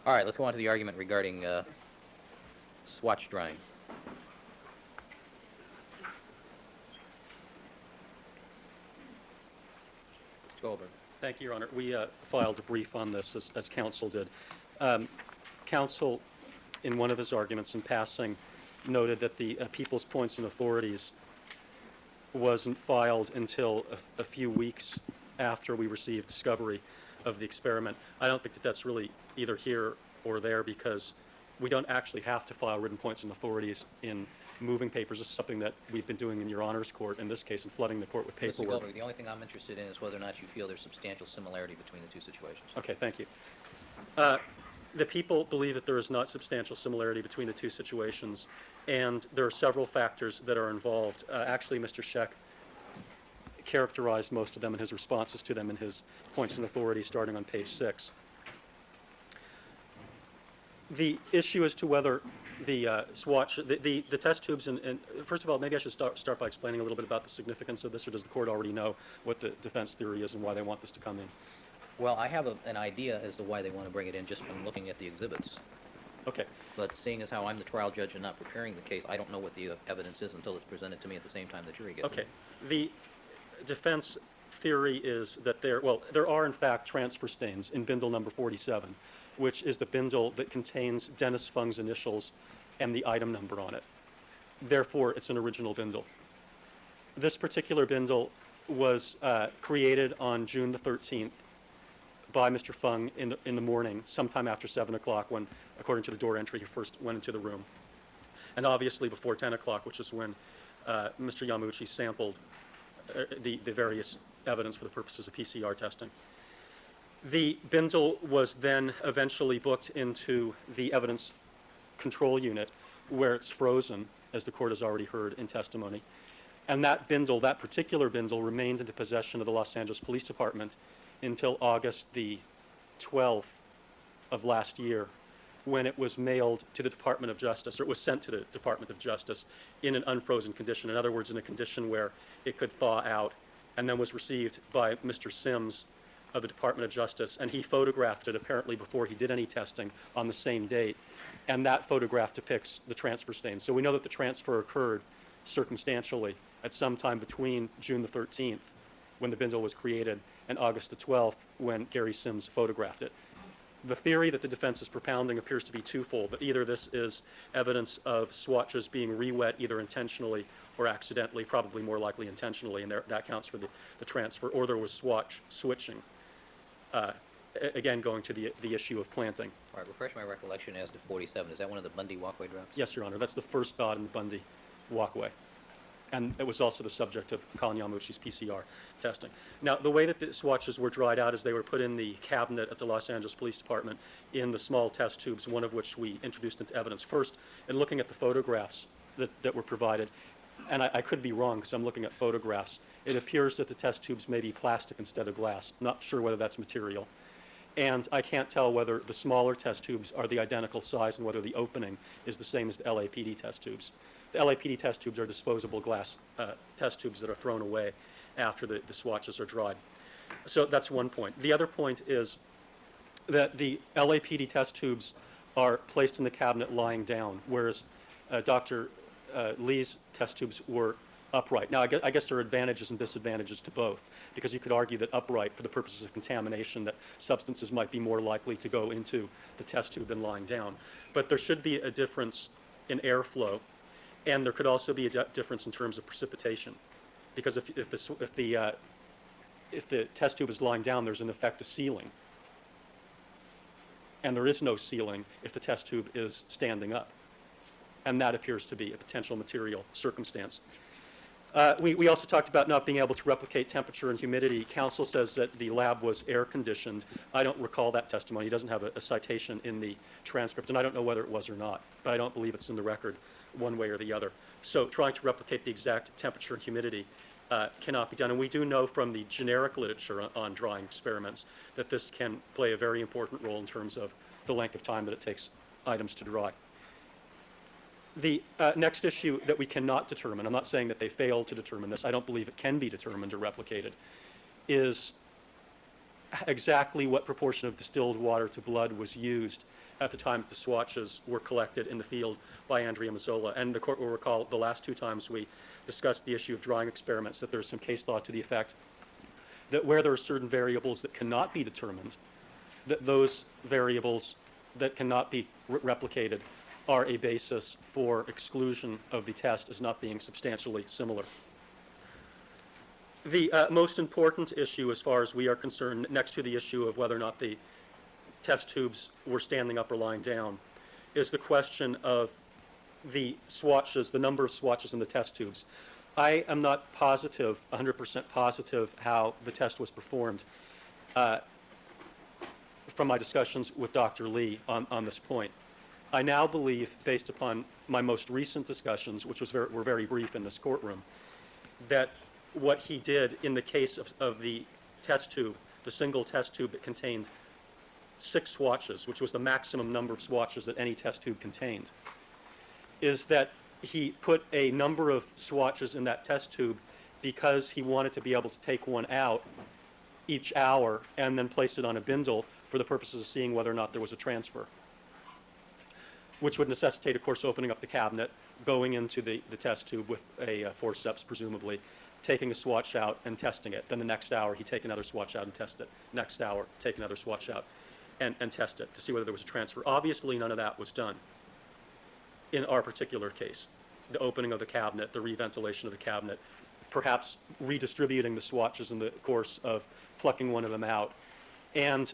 All right, let's go on to the argument regarding swatch drying. Mr. Goldberg. Thank you, Your Honor. We filed a brief on this, as counsel did. Counsel, in one of his arguments in passing, noted that the People's Points and Authorities wasn't filed until a few weeks after we received discovery of the experiment. I don't think that that's really either here or there, because we don't actually have to file written points and authorities in moving papers. This is something that we've been doing in Your Honor's court, in this case, and flooding the court with Mr. paperwork. Goldberg, the only thing I'm interested in is whether or not you feel there's substantial similarity between the 2 situations. Okay, thank you. The people believe that there is not substantial similarity between the 2 situations, and there are several factors that are involved. Actually, Mr. Scheck characterized most of them in his responses to them in his points and authority starting on page 6. The issue as to whether the swatch, the test tubes, and first of all, maybe I should start by explaining a little bit about the significance of this, or does the court already know what the defense theory is and why they want this to come in? Well, I have an idea as to why they want to bring it in just from looking at the exhibits. Okay. But seeing as how I'm the trial judge and not preparing the case, I don't know what the evidence is until it's presented to me at the same time the jury gets it. Okay. The defense theory is that there are in fact transfer stains in bindle number 47, which is the bindle that contains Dennis Fung's initials and the item number on it. Therefore, it's an original bindle. This particular bindle was created on June the 13th by Mr. Fung in the morning, sometime after 7 o'clock, when, according to the door entry, he first went into the room. And obviously before 10 o'clock, which is when Mr. Yamauchi sampled the various evidence for the purposes of PCR testing. The bindle was then eventually booked into the evidence control unit, where it's frozen, as the court has already heard in testimony. And that bindle, that particular bindle, remained in the possession of the Los Angeles Police Department until August the 12th of last year, when it was mailed to the Department of Justice, or it was sent to the Department of Justice in an unfrozen condition. In other words, in a condition where it could thaw out, and then was received by Mr. Sims of the Department of Justice, and he photographed it apparently before he did any testing on the same date, and that photograph depicts the transfer stain. So we know that the transfer occurred circumstantially at some time between June the 13th, when the bindle was created, and August the 12th, when Gary Sims photographed it. The theory that the defense is propounding appears to be twofold, that either this is evidence of swatches being re-wet either intentionally or accidentally, probably more likely intentionally, and that accounts for the transfer, or there was swatch switching. Again, going to the issue of planting. All right, refresh my recollection as to 47. Is that one of the Bundy walkway drops? Yes, Your Honor, that's the first dot in the Bundy walkway. And it was also the subject of Colin Yamauchi's PCR testing. Now, the way that the swatches were dried out is they were put in the cabinet at the Los Angeles Police Department in the small test tubes, one of which we introduced into evidence. First, in looking at the photographs that were provided, and I could be wrong because I'm looking at photographs, it appears that the test tubes may be plastic instead of glass. Not sure whether that's material. And I can't tell whether the smaller test tubes are the identical size and whether the opening is the same as the LAPD test tubes. The LAPD test tubes are disposable glass test tubes that are thrown away after the swatches are dried. So that's one point. The other point is that the LAPD test tubes are placed in the cabinet lying down, whereas Dr. Lee's test tubes were upright. Now, I guess there are advantages and disadvantages to both, because you could argue that upright, for the purposes of contamination, that substances might be more likely to go into the test tube than lying down. But there should be a difference in airflow, and there could also be a difference in terms of precipitation, because if the test tube is lying down, there's in effect a ceiling, and there is no ceiling if the test tube is standing up, and that appears to be a potential material circumstance. We also talked about not being able to replicate temperature and humidity. Counsel says that the lab was air conditioned. I don't recall that testimony. He doesn't have a citation in the transcript, and I don't know whether it was or not, but I don't believe it's in the record one way or the other. So trying to replicate the exact temperature and humidity cannot be done. And we do know from the generic literature on drying experiments that this can play a very important role in terms of the length of time that it takes items to dry. The next issue that we cannot determine, I'm not saying that they failed to determine this, I don't believe it can be determined or replicated, is exactly what proportion of distilled water to blood was used at the time that the swatches were collected in the field by Andrea Mazzola. And the court will recall the last two times we discussed the issue of drying experiments that there's some case law to the effect that where there are certain variables that cannot be determined, that those variables that cannot be replicated are a basis for exclusion of the test as not being substantially similar. The most important issue, as far as we are concerned, next to the issue of whether or not the test tubes were standing up or lying down, is the question of the swatches, the number of swatches in the test tubes. I am not positive, 100% positive, how the test was performed from my discussions with Dr. Lee on this point. I now believe, based upon my most recent discussions, which were very brief in this courtroom, that what he did in the case of the test tube, the single test tube that contained 6 swatches, which was the maximum number of swatches that any test tube contained, is that he put a number of swatches in that test tube because he wanted to be able to take one out each hour and then place it on a bindle for the purposes of seeing whether or not there was a transfer, which would necessitate, of course, opening up the cabinet, going into the test tube with a forceps, presumably, taking a swatch out and testing it. Then the next hour, he'd take another swatch out and test it. Next hour, take another swatch out and test it to see whether there was a transfer. Obviously, none of that was done in our particular case. The opening of the cabinet, the reventilation of the cabinet, perhaps redistributing the swatches in the course of plucking one of them out. And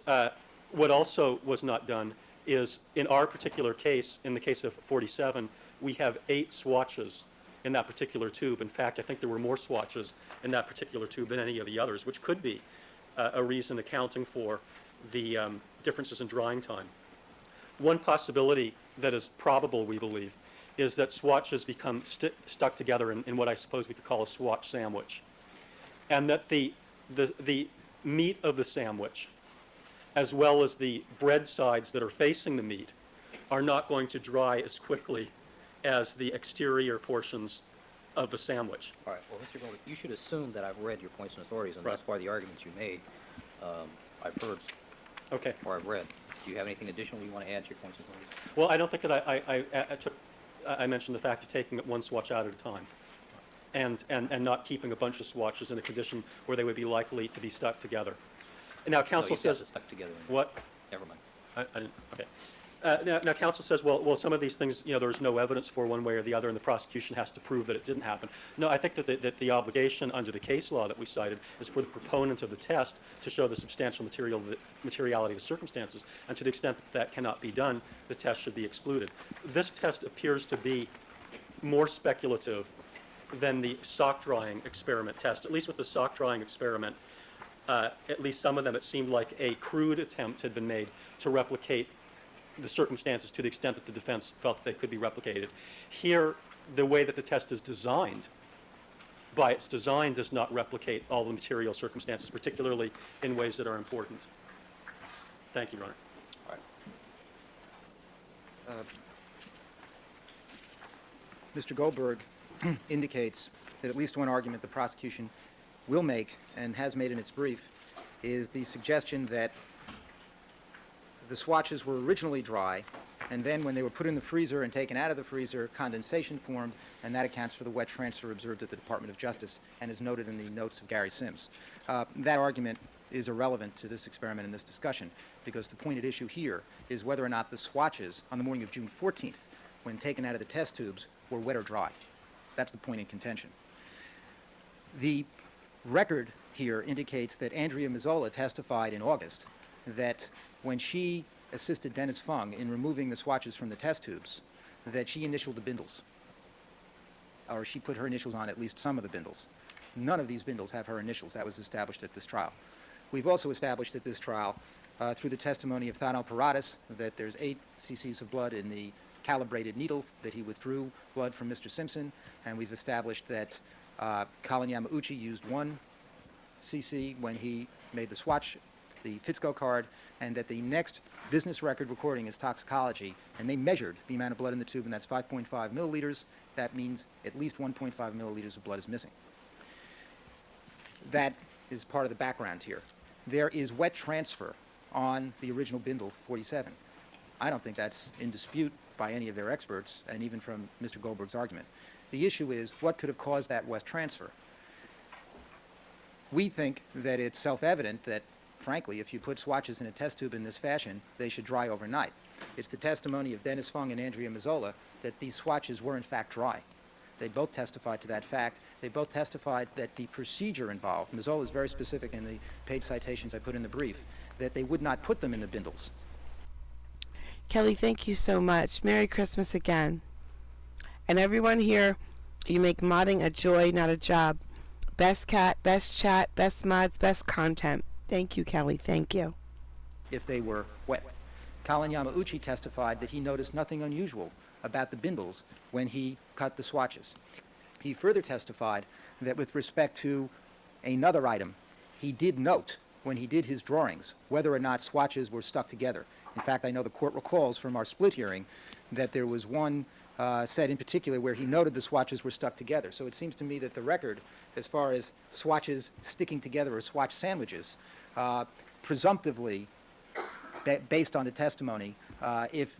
what also was not done is, in our particular case, in the case of 47, we have 8 swatches in that particular tube. In fact, I think there were more swatches in that particular tube than any of the others, which could be a reason accounting for the differences in drying time. One possibility that is probable, we believe, is that swatches become stuck together in what I suppose we could call a swatch sandwich, and that the meat of the sandwich, as well as the bread sides that are facing the meat, are not going to dry as quickly as the exterior portions of the sandwich. All right, well, Mr. Goldberg, you should assume that I've read your points and authorities, and Right. thus far the arguments you made, I've heard, Okay. or I've read. Do you have anything additional you want to add to your points and authorities? Well, I don't think that I mentioned the fact of taking it one swatch out at a time, and not keeping a bunch of swatches in a condition where they would be likely to be stuck together. And now No, counsel you've got says it stuck together. what? Never mind. I didn't, okay. Now counsel says, well, some of these things, there's no evidence for one way or the other, and the prosecution has to prove that it didn't happen. No, I think that the obligation under the case law that we cited is for the proponent of the test to show the substantial materiality of the circumstances, and to the extent that that cannot be done, the test should be excluded. This test appears to be more speculative than the sock drying experiment test. At least with the sock drying experiment, at least some of them, it seemed like a crude attempt had been made to replicate the circumstances to the extent that the defense felt that they could be replicated. Here, the way that the test is designed, by its design, does not replicate all the material circumstances, particularly in ways that are important. Thank you, Your Honor. Mr. Goldberg indicates that at least one argument the prosecution will make and has made in its brief is the suggestion that the swatches were originally dry, and then when they were put in the freezer and taken out of the freezer, condensation formed, and that accounts for the wet transfer observed at the Department of Justice and is noted in the notes of Gary Sims. That argument is irrelevant to this experiment and this discussion, because the point at issue here is whether or not the swatches on the morning of June 14th, when taken out of the test tubes, were wet or dry. That's the point in contention. The record here indicates that Andrea Mazzola testified in August that when she assisted Dennis Fung in removing the swatches from the test tubes, that she initialed the bindles, or she put her initials on at least some of the bindles. None of these bindles have her initials. That was established at this trial. We've also established at this trial, through the testimony of Thano Paradas, that there's 8 cc's of blood in the calibrated needle that he withdrew blood from Mr. Simpson, and we've established that Colin Yamauchi used 1 cc when he made the swatch, the Fitzco card, and that the next business record recording is toxicology, and they measured the amount of blood in the tube, and that's 5.5 milliliters. That means at least 1.5 milliliters of blood is missing. That is part of the background here. There is wet transfer on the original bindle 47. I don't think that's in dispute by any of their experts, and even from Mr. Goldberg's argument. The issue is what could have caused that wet transfer. We think that it's self-evident that, frankly, if you put swatches in a test tube in this fashion, they should dry overnight. It's the testimony of Dennis Fung and Andrea Mazzola that these swatches were in fact dry. They both testified to that fact. They both testified that the procedure involved, Mazzola is very specific in the page citations I put in the brief, that they would not put them in the bindles. Kelly, thank you so much. Merry Christmas again. And everyone here, you make modding a joy, not a job. Best cat, best chat, best mods, best content. Thank you, Kelly. Thank you. If they were wet. Colin Yamauchi testified that he noticed nothing unusual about the bindles when he cut the swatches. He further testified that with respect to another item, he did note when he did his drawings whether or not swatches were stuck together. In fact, I know the court recalls from our split hearing that there was one set in particular where he noted the swatches were stuck together. So it seems to me that the record, as far as swatches sticking together or swatch sandwiches, presumptively, based on the testimony, if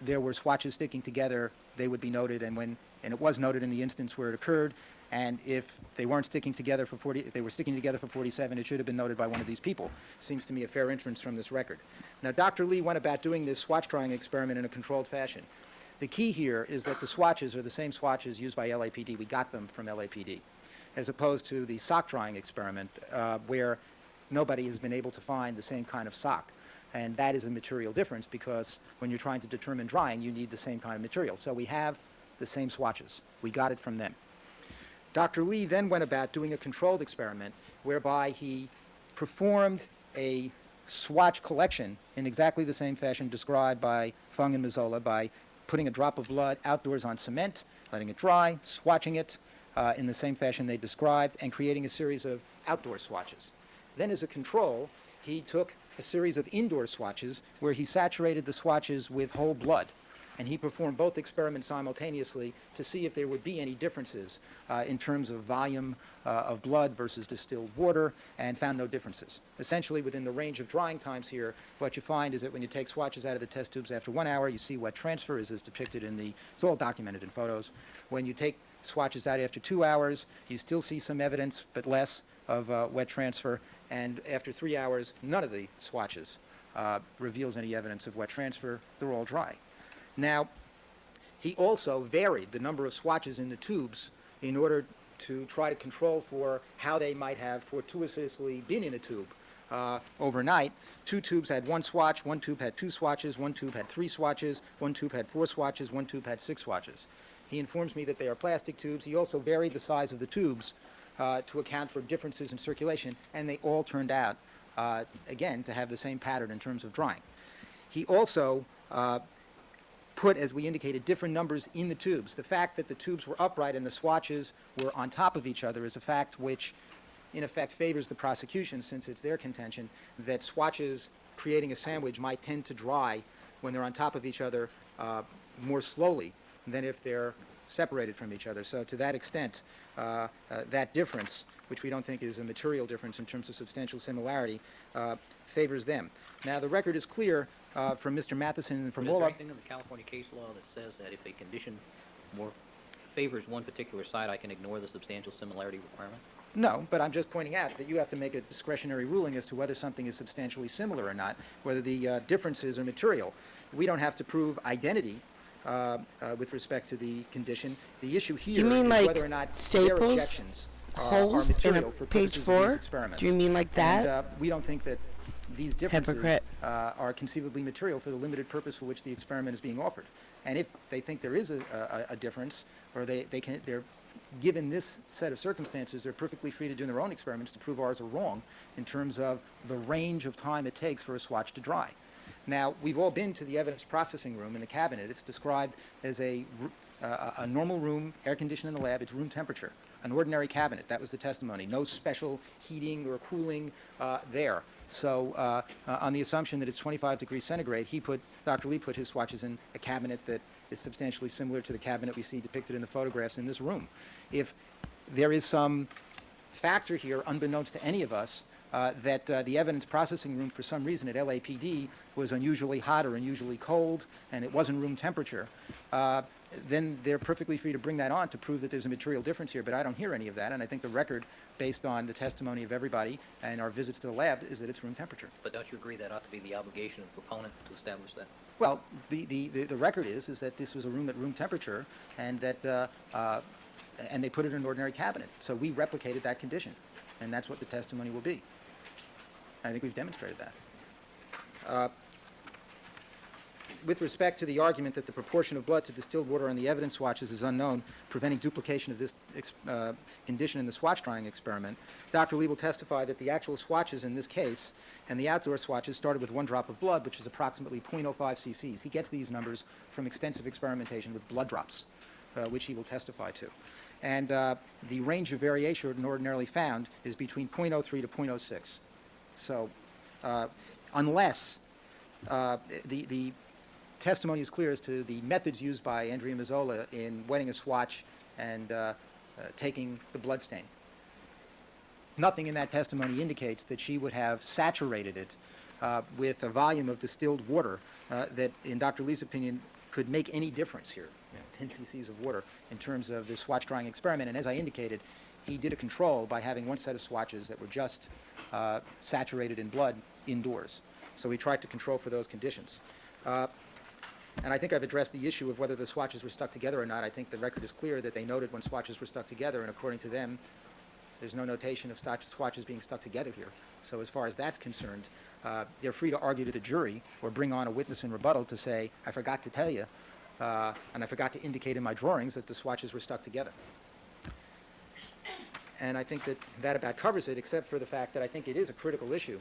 there were swatches sticking together, they would be noted, and it was noted in the instance where it occurred. And if they weren't sticking together if they were sticking together for 47, it should have been noted by one of these people. Seems to me a fair inference from this record. Now, Dr. Lee went about doing this swatch drawing experiment in a controlled fashion. The key here is that the swatches are the same swatches used by LAPD. We got them from LAPD, as opposed to the sock drawing experiment, where nobody has been able to find the same kind of sock. And that is a material difference, because when you're trying to determine drying, you need the same kind of material. So we have the same swatches. We got it from them. Dr. Lee then went about doing a controlled experiment whereby he performed a swatch collection in exactly the same fashion described by Fung and Mazzola, by putting a drop of blood outdoors on cement, letting it dry, swatching it in the same fashion they described, and creating a series of outdoor swatches. Then as a control, he took a series of indoor swatches where he saturated the swatches with whole blood. And he performed both experiments simultaneously to see if there would be any differences in terms of volume of blood versus distilled water, and found no differences. Essentially, within the range of drying times here, what you find is that when you take swatches out of the test tubes after 1 hour, you see wet transfer, as is depicted in it's all documented in photos. When you take swatches out after 2 hours, you still see some evidence, but less of wet transfer. And after 3 hours, none of the swatches reveals any evidence of wet transfer. They're all dry. Now, he also varied the number of swatches in the tubes in order to try to control for how they might have fortuitously been in a tube overnight. 2 tubes had 1 swatch, 1 tube had 2 swatches, 1 tube had 3 swatches, 1 tube had 4 swatches, 1 tube had 6 swatches. He informs me that they are plastic tubes. He also varied the size of the tubes to account for differences in circulation, and they all turned out, again, to have the same pattern in terms of drying. He also put, as we indicated, different numbers in the tubes. The fact that the tubes were upright and the swatches were on top of each other is a fact which, in effect, favors the prosecution, since it's their contention that swatches creating a sandwich might tend to dry when they're on top of each other more slowly than if they're separated from each other. So to that extent, that difference, which we don't think is a material difference in terms of substantial similarity, favors them. Now, the record is clear from Mr. Matheson and from But is all there of... anything in the California case law that says that if a condition more favors one particular side, I can ignore the substantial similarity requirement? No, but I'm just pointing out that you have to make a discretionary ruling as to whether something is substantially similar or not, whether the differences are material. We don't have to prove identity with respect to the condition. The issue here You mean is like whether or not their staples, objections are holes in material a for page purposes of 4? these experiments. Do you mean like that? And we don't think that these differences Hypocrite. are conceivably material for the limited purpose for which the experiment is being offered. And if they think there is a difference, or they're given this set of circumstances, they're perfectly free to do their own experiments to prove ours are wrong in terms of the range of time it takes for a swatch to dry. Now, we've all been to the evidence processing room in the cabinet. It's described as a normal room, air-conditioned in the lab. It's room temperature, an ordinary cabinet. That was the testimony. No special heating or cooling there. So on the assumption that it's 25 degrees centigrade, Dr. Lee put his swatches in a cabinet that is substantially similar to the cabinet we see depicted in the photographs in this room. If there is some factor here, unbeknownst to any of us, that the evidence processing room for some reason at LAPD was unusually hot or unusually cold, and it wasn't room temperature, then they're perfectly free to bring that on to prove that there's a material difference here. But I don't hear any of that, and I think the record, based on the testimony of everybody and our visits to the lab, is that it's room temperature. But don't you agree that ought to be the obligation of the proponent to establish that? Well, the record is that this was a room at room temperature, and that and they put it in an ordinary cabinet. So we replicated that condition, and that's what the testimony will be. I think we've demonstrated that. With respect to the argument that the proportion of blood to distilled water on the evidence swatches is unknown, preventing duplication of this condition in the swatch drying experiment, Dr. Lee will testify that the actual swatches in this case and the outdoor swatches started with 1 drop of blood, which is approximately 0.05 cc's. He gets these numbers from extensive experimentation with blood drops, which he will testify to. And the range of variation ordinarily found is between 0.03 to 0.06. So unless the testimony is clear as to the methods used by Andrea Mazzola in wetting a swatch and taking the blood stain. Nothing in that testimony indicates that she would have saturated it with a volume of distilled water that, in Dr. Lee's opinion, could make any difference here, 10 cc's of water, in terms of the swatch drying experiment. And as I indicated, he did a control by having one set of swatches that were just saturated in blood indoors. So he tried to control for those conditions. And I think I've addressed the issue of whether the swatches were stuck together or not. I think the record is clear that they noted when swatches were stuck together, and according to them, there's no notation of swatches being stuck together here. So as far as that's concerned, they're free to argue to the jury or bring on a witness in rebuttal to say, I forgot to tell you, and I forgot to indicate in my drawings that the swatches were stuck together. And I think that about covers it, except for the fact that I think it is a critical issue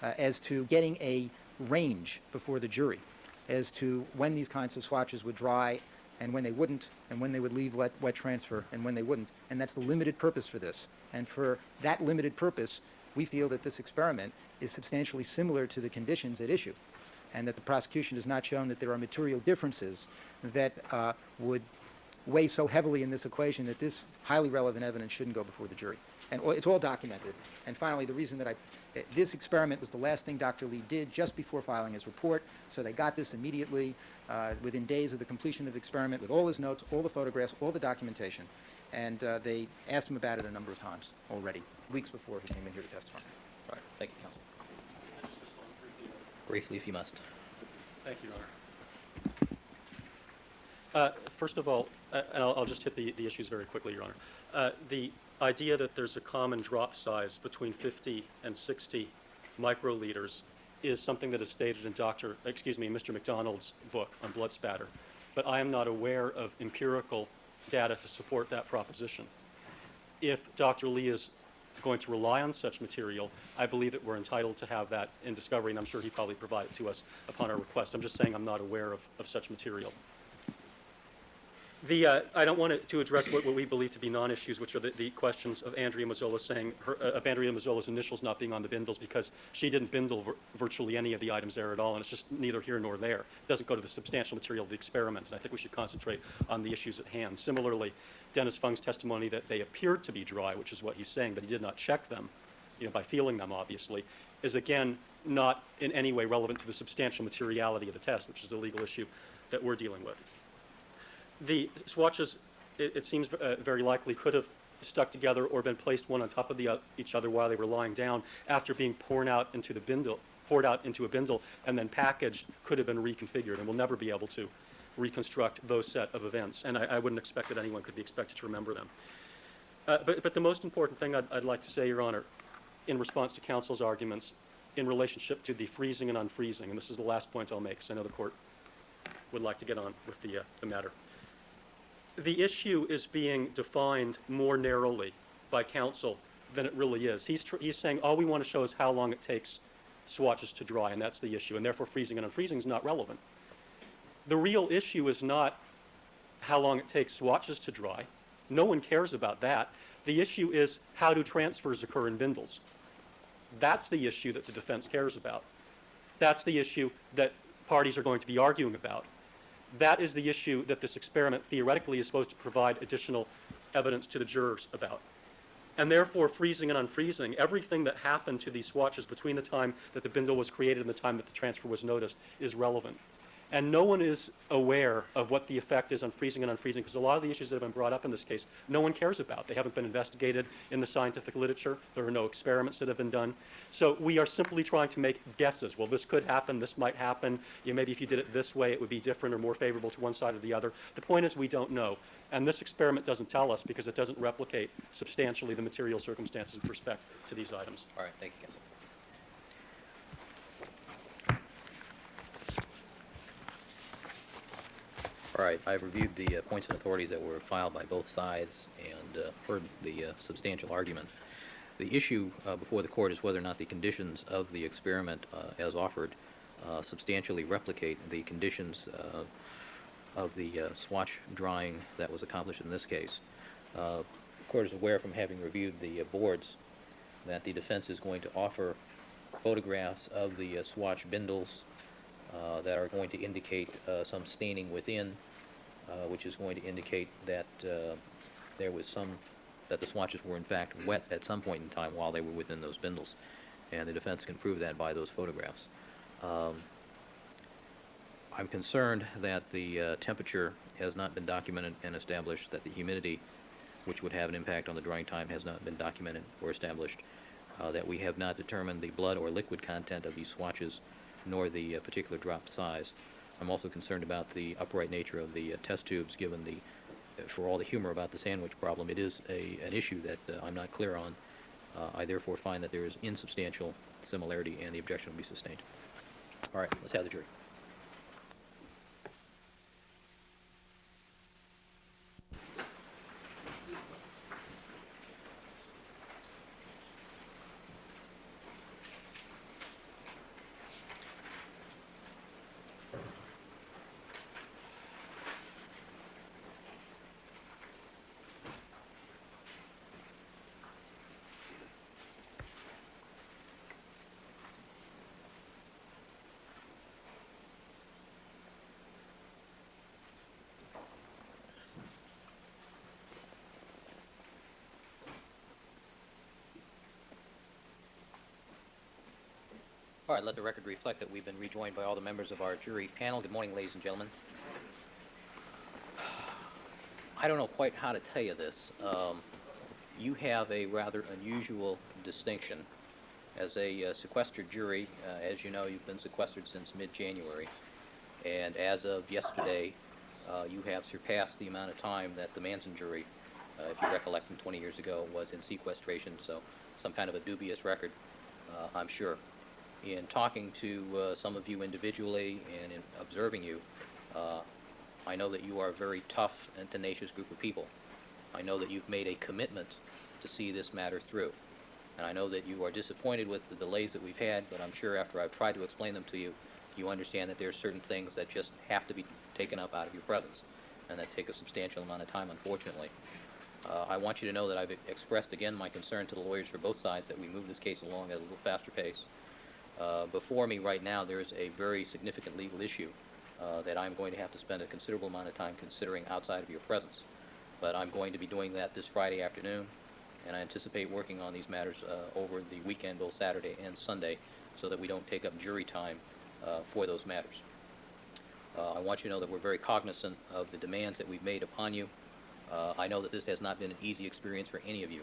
as to getting a range before the jury as to when these kinds of swatches would dry and when they wouldn't, and when they would leave wet transfer and when they wouldn't. And that's the limited purpose for this. And for that limited purpose, we feel that this experiment is substantially similar to the conditions at issue, and that the prosecution has not shown that there are material differences that would weigh so heavily in this equation that this highly relevant evidence shouldn't go before the jury. And it's all documented. And finally, the reason that this experiment was the last thing Dr. Lee did just before filing his report, so they got this immediately within days of the completion of the experiment with all his notes, all the photographs, all the documentation. And they asked him about it a number of times already, weeks before he came in here to testify. All right. Thank you, counsel. Briefly, if you must. Thank you, Your Honor. First of all, and I'll just hit the issues very quickly, Your Honor. The idea that there's a common drop size between 50 and 60 microliters is something that is stated in Mr. McDonald's book on blood spatter. But I am not aware of empirical data to support that proposition. If Dr. Lee is going to rely on such material, I believe that we're entitled to have that in discovery, and I'm sure he probably provide it to us upon our request. I'm just saying I'm not aware of such material. I don't want to address what we believe to be non-issues, which are the questions of Andrea Mazzola saying of Andrea Mazzola's initials not being on the bindles because she didn't bindle virtually any of the items there at all, and it's just neither here nor there. It doesn't go to the substantial material of the experiment, and I think we should concentrate on the issues at hand. Similarly, Dennis Fung's testimony that they appeared to be dry, which is what he's saying, but he did not check them, by feeling them, obviously, is again not in any way relevant to the substantial materiality of the test, which is the legal issue that we're dealing with. The swatches, it seems very likely, could have stuck together or been placed one on top of each other while they were lying down after being poured out into a bindle, and then packaged, could have been reconfigured, and we'll never be able to reconstruct those set of events, and I wouldn't expect that anyone could be expected to remember them. But the most important thing I'd like to say, Your Honor, in response to counsel's arguments in relationship to the freezing and unfreezing, and this is the last point I'll make, because I know the court would like to get on with the matter. The issue is being defined more narrowly by counsel than it really is. He's saying all we want to show is how long it takes swatches to dry, and that's the issue, and therefore freezing and unfreezing is not relevant. The real issue is not how long it takes swatches to dry. No one cares about that. The issue is how do transfers occur in bindles. That's the issue that the defense cares about. That's the issue that parties are going to be arguing about. That is the issue that this experiment theoretically is supposed to provide additional evidence to the jurors about. And therefore, freezing and unfreezing, everything that happened to these swatches between the time that the bindle was created and the time that the transfer was noticed is relevant. And no one is aware of what the effect is on freezing and unfreezing, because a lot of the issues that have been brought up in this case, no one cares about. They haven't been investigated in the scientific literature. There are no experiments that have been done. So we are simply trying to make guesses. Well, this could happen, this might happen. Maybe if you did it this way, it would be different or more favorable to one side or the other. The point is we don't know. And this experiment doesn't tell us because it doesn't replicate substantially the material circumstances with respect to these items. All right, thank you, counsel. All right, I've reviewed the points and authorities that were filed by both sides and heard the substantial argument. The issue before the court is whether or not the conditions of the experiment as offered substantially replicate the conditions of the swatch drying that was accomplished in this case. The court is aware from having reviewed the boards that the defense is going to offer photographs of the swatch bindles that are going to indicate some staining within, which is going to indicate that that the swatches were in fact wet at some point in time while they were within those bindles, and the defense can prove that by those photographs. I'm concerned that the temperature has not been documented and established, that the humidity, which would have an impact on the drying time, has not been documented or established, that we have not determined the blood or liquid content of these swatches, nor the particular drop size. I'm also concerned about the upright nature of the test tubes, given for all the humor about the sandwich problem, it is an issue that I'm not clear on. I therefore find that there is insubstantial similarity and the objection will be sustained. All right, let's have the jury. All right, let the record reflect that we've been rejoined by all the members of our jury panel. Good morning, ladies and gentlemen. I don't know quite how to tell you this. You have a rather unusual distinction. As a sequestered jury, as you know, you've been sequestered since mid-January, and as of yesterday, you have surpassed the amount of time that the Manson jury, if you recollect from 20 years ago, was in sequestration, so some kind of a dubious record, I'm sure. In talking to some of you individually and in observing you, I know that you are a very tough and tenacious group of people. I know that you've made a commitment to see this matter through. And I know that you are disappointed with the delays that we've had, but I'm sure after I've tried to explain them to you, you understand that there are certain things that just have to be taken up out of your presence. and that take a substantial amount of time, unfortunately. I want you to know that I've expressed again my concern to the lawyers for both sides that we move this case along at a little faster pace. Before me right now, there's a very significant legal issue that I'm going to have to spend a considerable amount of time considering outside of your presence. But I'm going to be doing that this Friday afternoon, and I anticipate working on these matters over the weekend, both Saturday and Sunday, so that we don't take up jury time for those matters. I want you to know that we're very cognizant of the demands that we've made upon you. I know that this has not been an easy experience for any of you.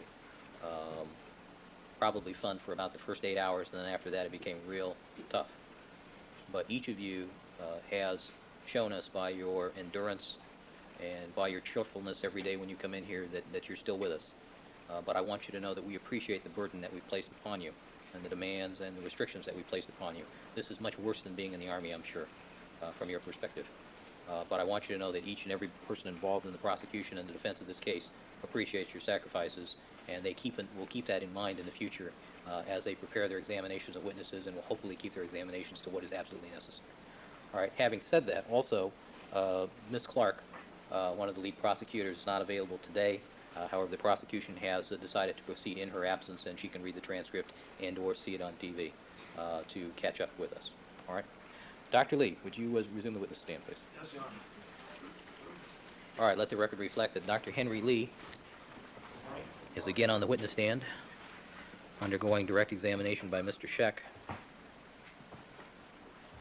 Probably fun for about the first 8 hours, and then after that it became real tough. But each of you has shown us by your endurance and by your cheerfulness every day when you come in here that you're still with us. But I want you to know that we appreciate the burden that we've placed upon you and the demands and the restrictions that we've placed upon you. This is much worse than being in the Army, I'm sure, from your perspective. But I want you to know that each and every person involved in the prosecution and the defense of this case appreciates your sacrifices, and they will keep that in mind in the future as they prepare their examinations of witnesses, and will hopefully keep their examinations to what is absolutely necessary. All right, having said that, also, Ms. Clark, one of the lead prosecutors, is not available today. However, the prosecution has decided to proceed in her absence, and she can read the transcript and or see it on TV to catch up with us. All right? Dr. Lee, would you resume the witness stand, please? Yes, Your Honor. All right, let the record reflect that Dr. Henry Lee is again on the witness stand, undergoing direct examination by Mr. Scheck.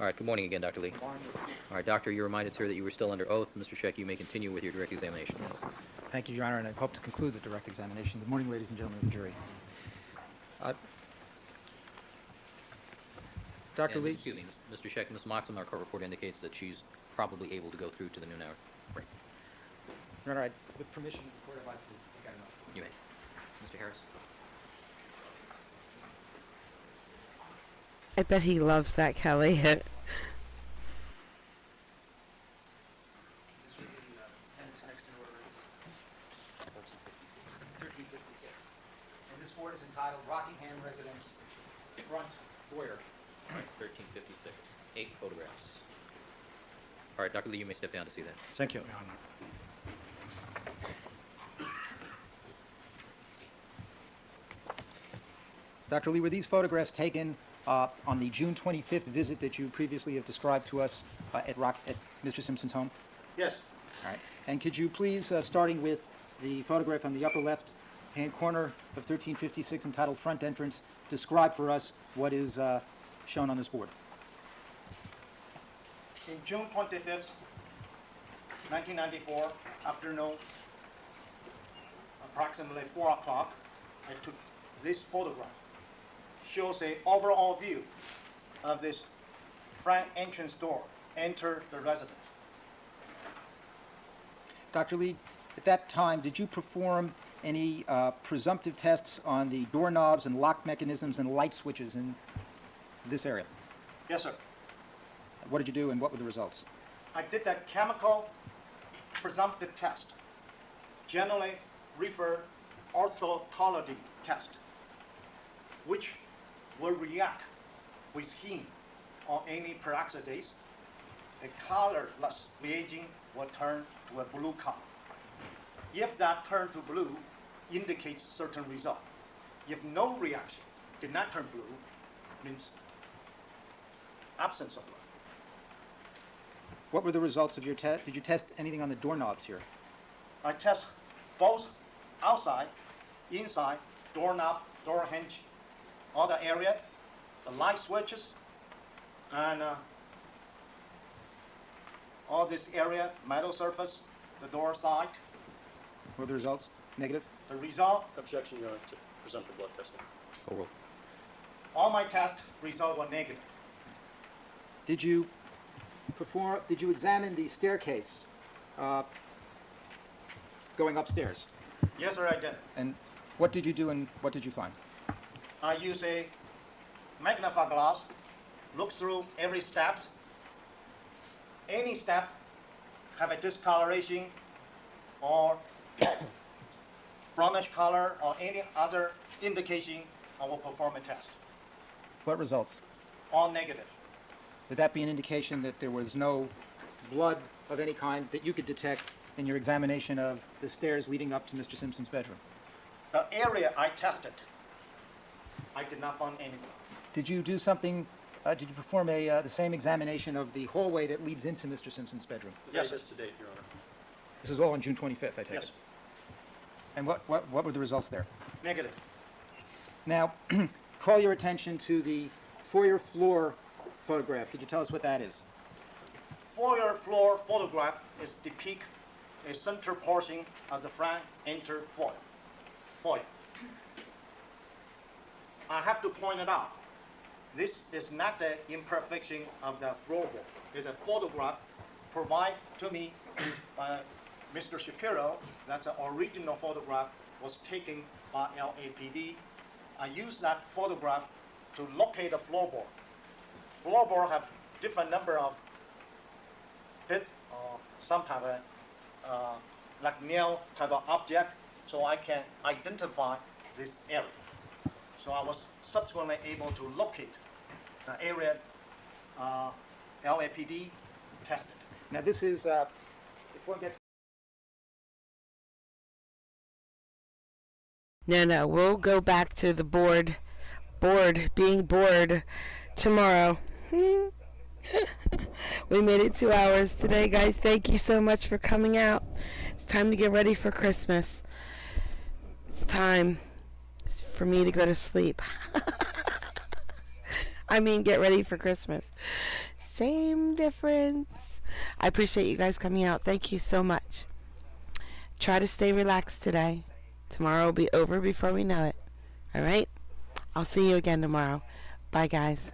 All right, good morning again, Dr. Lee. Good morning. All right, Doctor, you're reminded, sir, that you were still under oath. Mr. Scheck, you may continue with your direct examination. Yes. Thank you, Your Honor, and I hope to conclude the direct examination. Good morning, ladies and gentlemen of the jury. Dr. And, Lee? excuse me, Mr. Scheck, Ms. Moxham, our court report indicates that she's probably able to go through to the noon hour break. Your Honor, with permission of the court, I'd like to take enough. You may. Mr. Harris? I bet he loves that, Kelly. This would be appendix next in order is 1356. And this board is entitled Rockingham Residence Front Foyer. All right, 1356. 8 photographs. All right, Dr. Lee, you may step down to see that. Thank you, Your Honor. Dr. Lee, were these photographs taken on the June 25th visit that you previously have described to us at Mr. Simpson's home? Yes. All right. And could you please, starting with the photograph on the upper left-hand corner of 1356 entitled Front Entrance, describe for us what is shown on this board? In June 25th, 1994, afternoon, approximately 4 o'clock, I took this photograph. Shows a overall view of this front entrance door. Enter the residence. Dr. Lee, at that time, did you perform any presumptive tests on the doorknobs and lock mechanisms and light switches in this area? Yes, sir. What did you do and what were the results? I did a chemical presumptive test, generally referred orthology test, which will react with heat or any peroxidase. A colorless reagent will turn to a blue color. If that turn to blue, indicates certain result. If no reaction did not turn blue, means absence of blood. What were the results of your test? Did you test anything on the doorknobs here? I test both outside, inside, doorknob, door hinge, all the area, the light switches, and all this area, metal surface, the door side. What were the results? Negative? The result, Objection, Your Honor, to presumptive blood testing. Overruled. all my test result were negative. Did you examine the staircase going upstairs? Yes, sir, I did. And what did you do and what did you find? I use a magnifying glass, look through every steps. Any step have a discoloration or brownish color or any other indication, I will perform a test. What results? All negative. Would that be an indication that there was no blood of any kind that you could detect in your examination of the stairs leading up to Mr. Simpson's bedroom? The area I tested, I did not find anything. Did you do something, did you perform the same examination of the hallway that leads into Mr. Simpson's bedroom? Yes, Yes, to date, Your Honor. This is all on June 25th, I take Yes, it. And what were the results there? negative. Now, call your attention to the foyer floor photograph. Could you tell us what that is? Foyer floor photograph is depict a center portion of the front enter foyer. I have to point it out. This is not the imperfection of the floorboard. It's a photograph provided to me by Mr. Shapiro. That's an original photograph was taken by LAPD. I used that photograph to locate the floorboard. Floorboard have different number of bit or some type of like nail type of object, so I can identify this area. So I was subsequently able to locate the area LAPD tested. Now, this is, if one gets No, we'll go back to the being bored tomorrow. We made it 2 hours today, guys. Thank you so much for coming out. It's time to get ready for Christmas. It's time for me to go to sleep. I mean, get ready for Christmas. Same difference. I appreciate you guys coming out. Thank you so much. Try to stay relaxed today. Tomorrow will be over before we know it. All right? I'll see you again tomorrow. Bye, guys.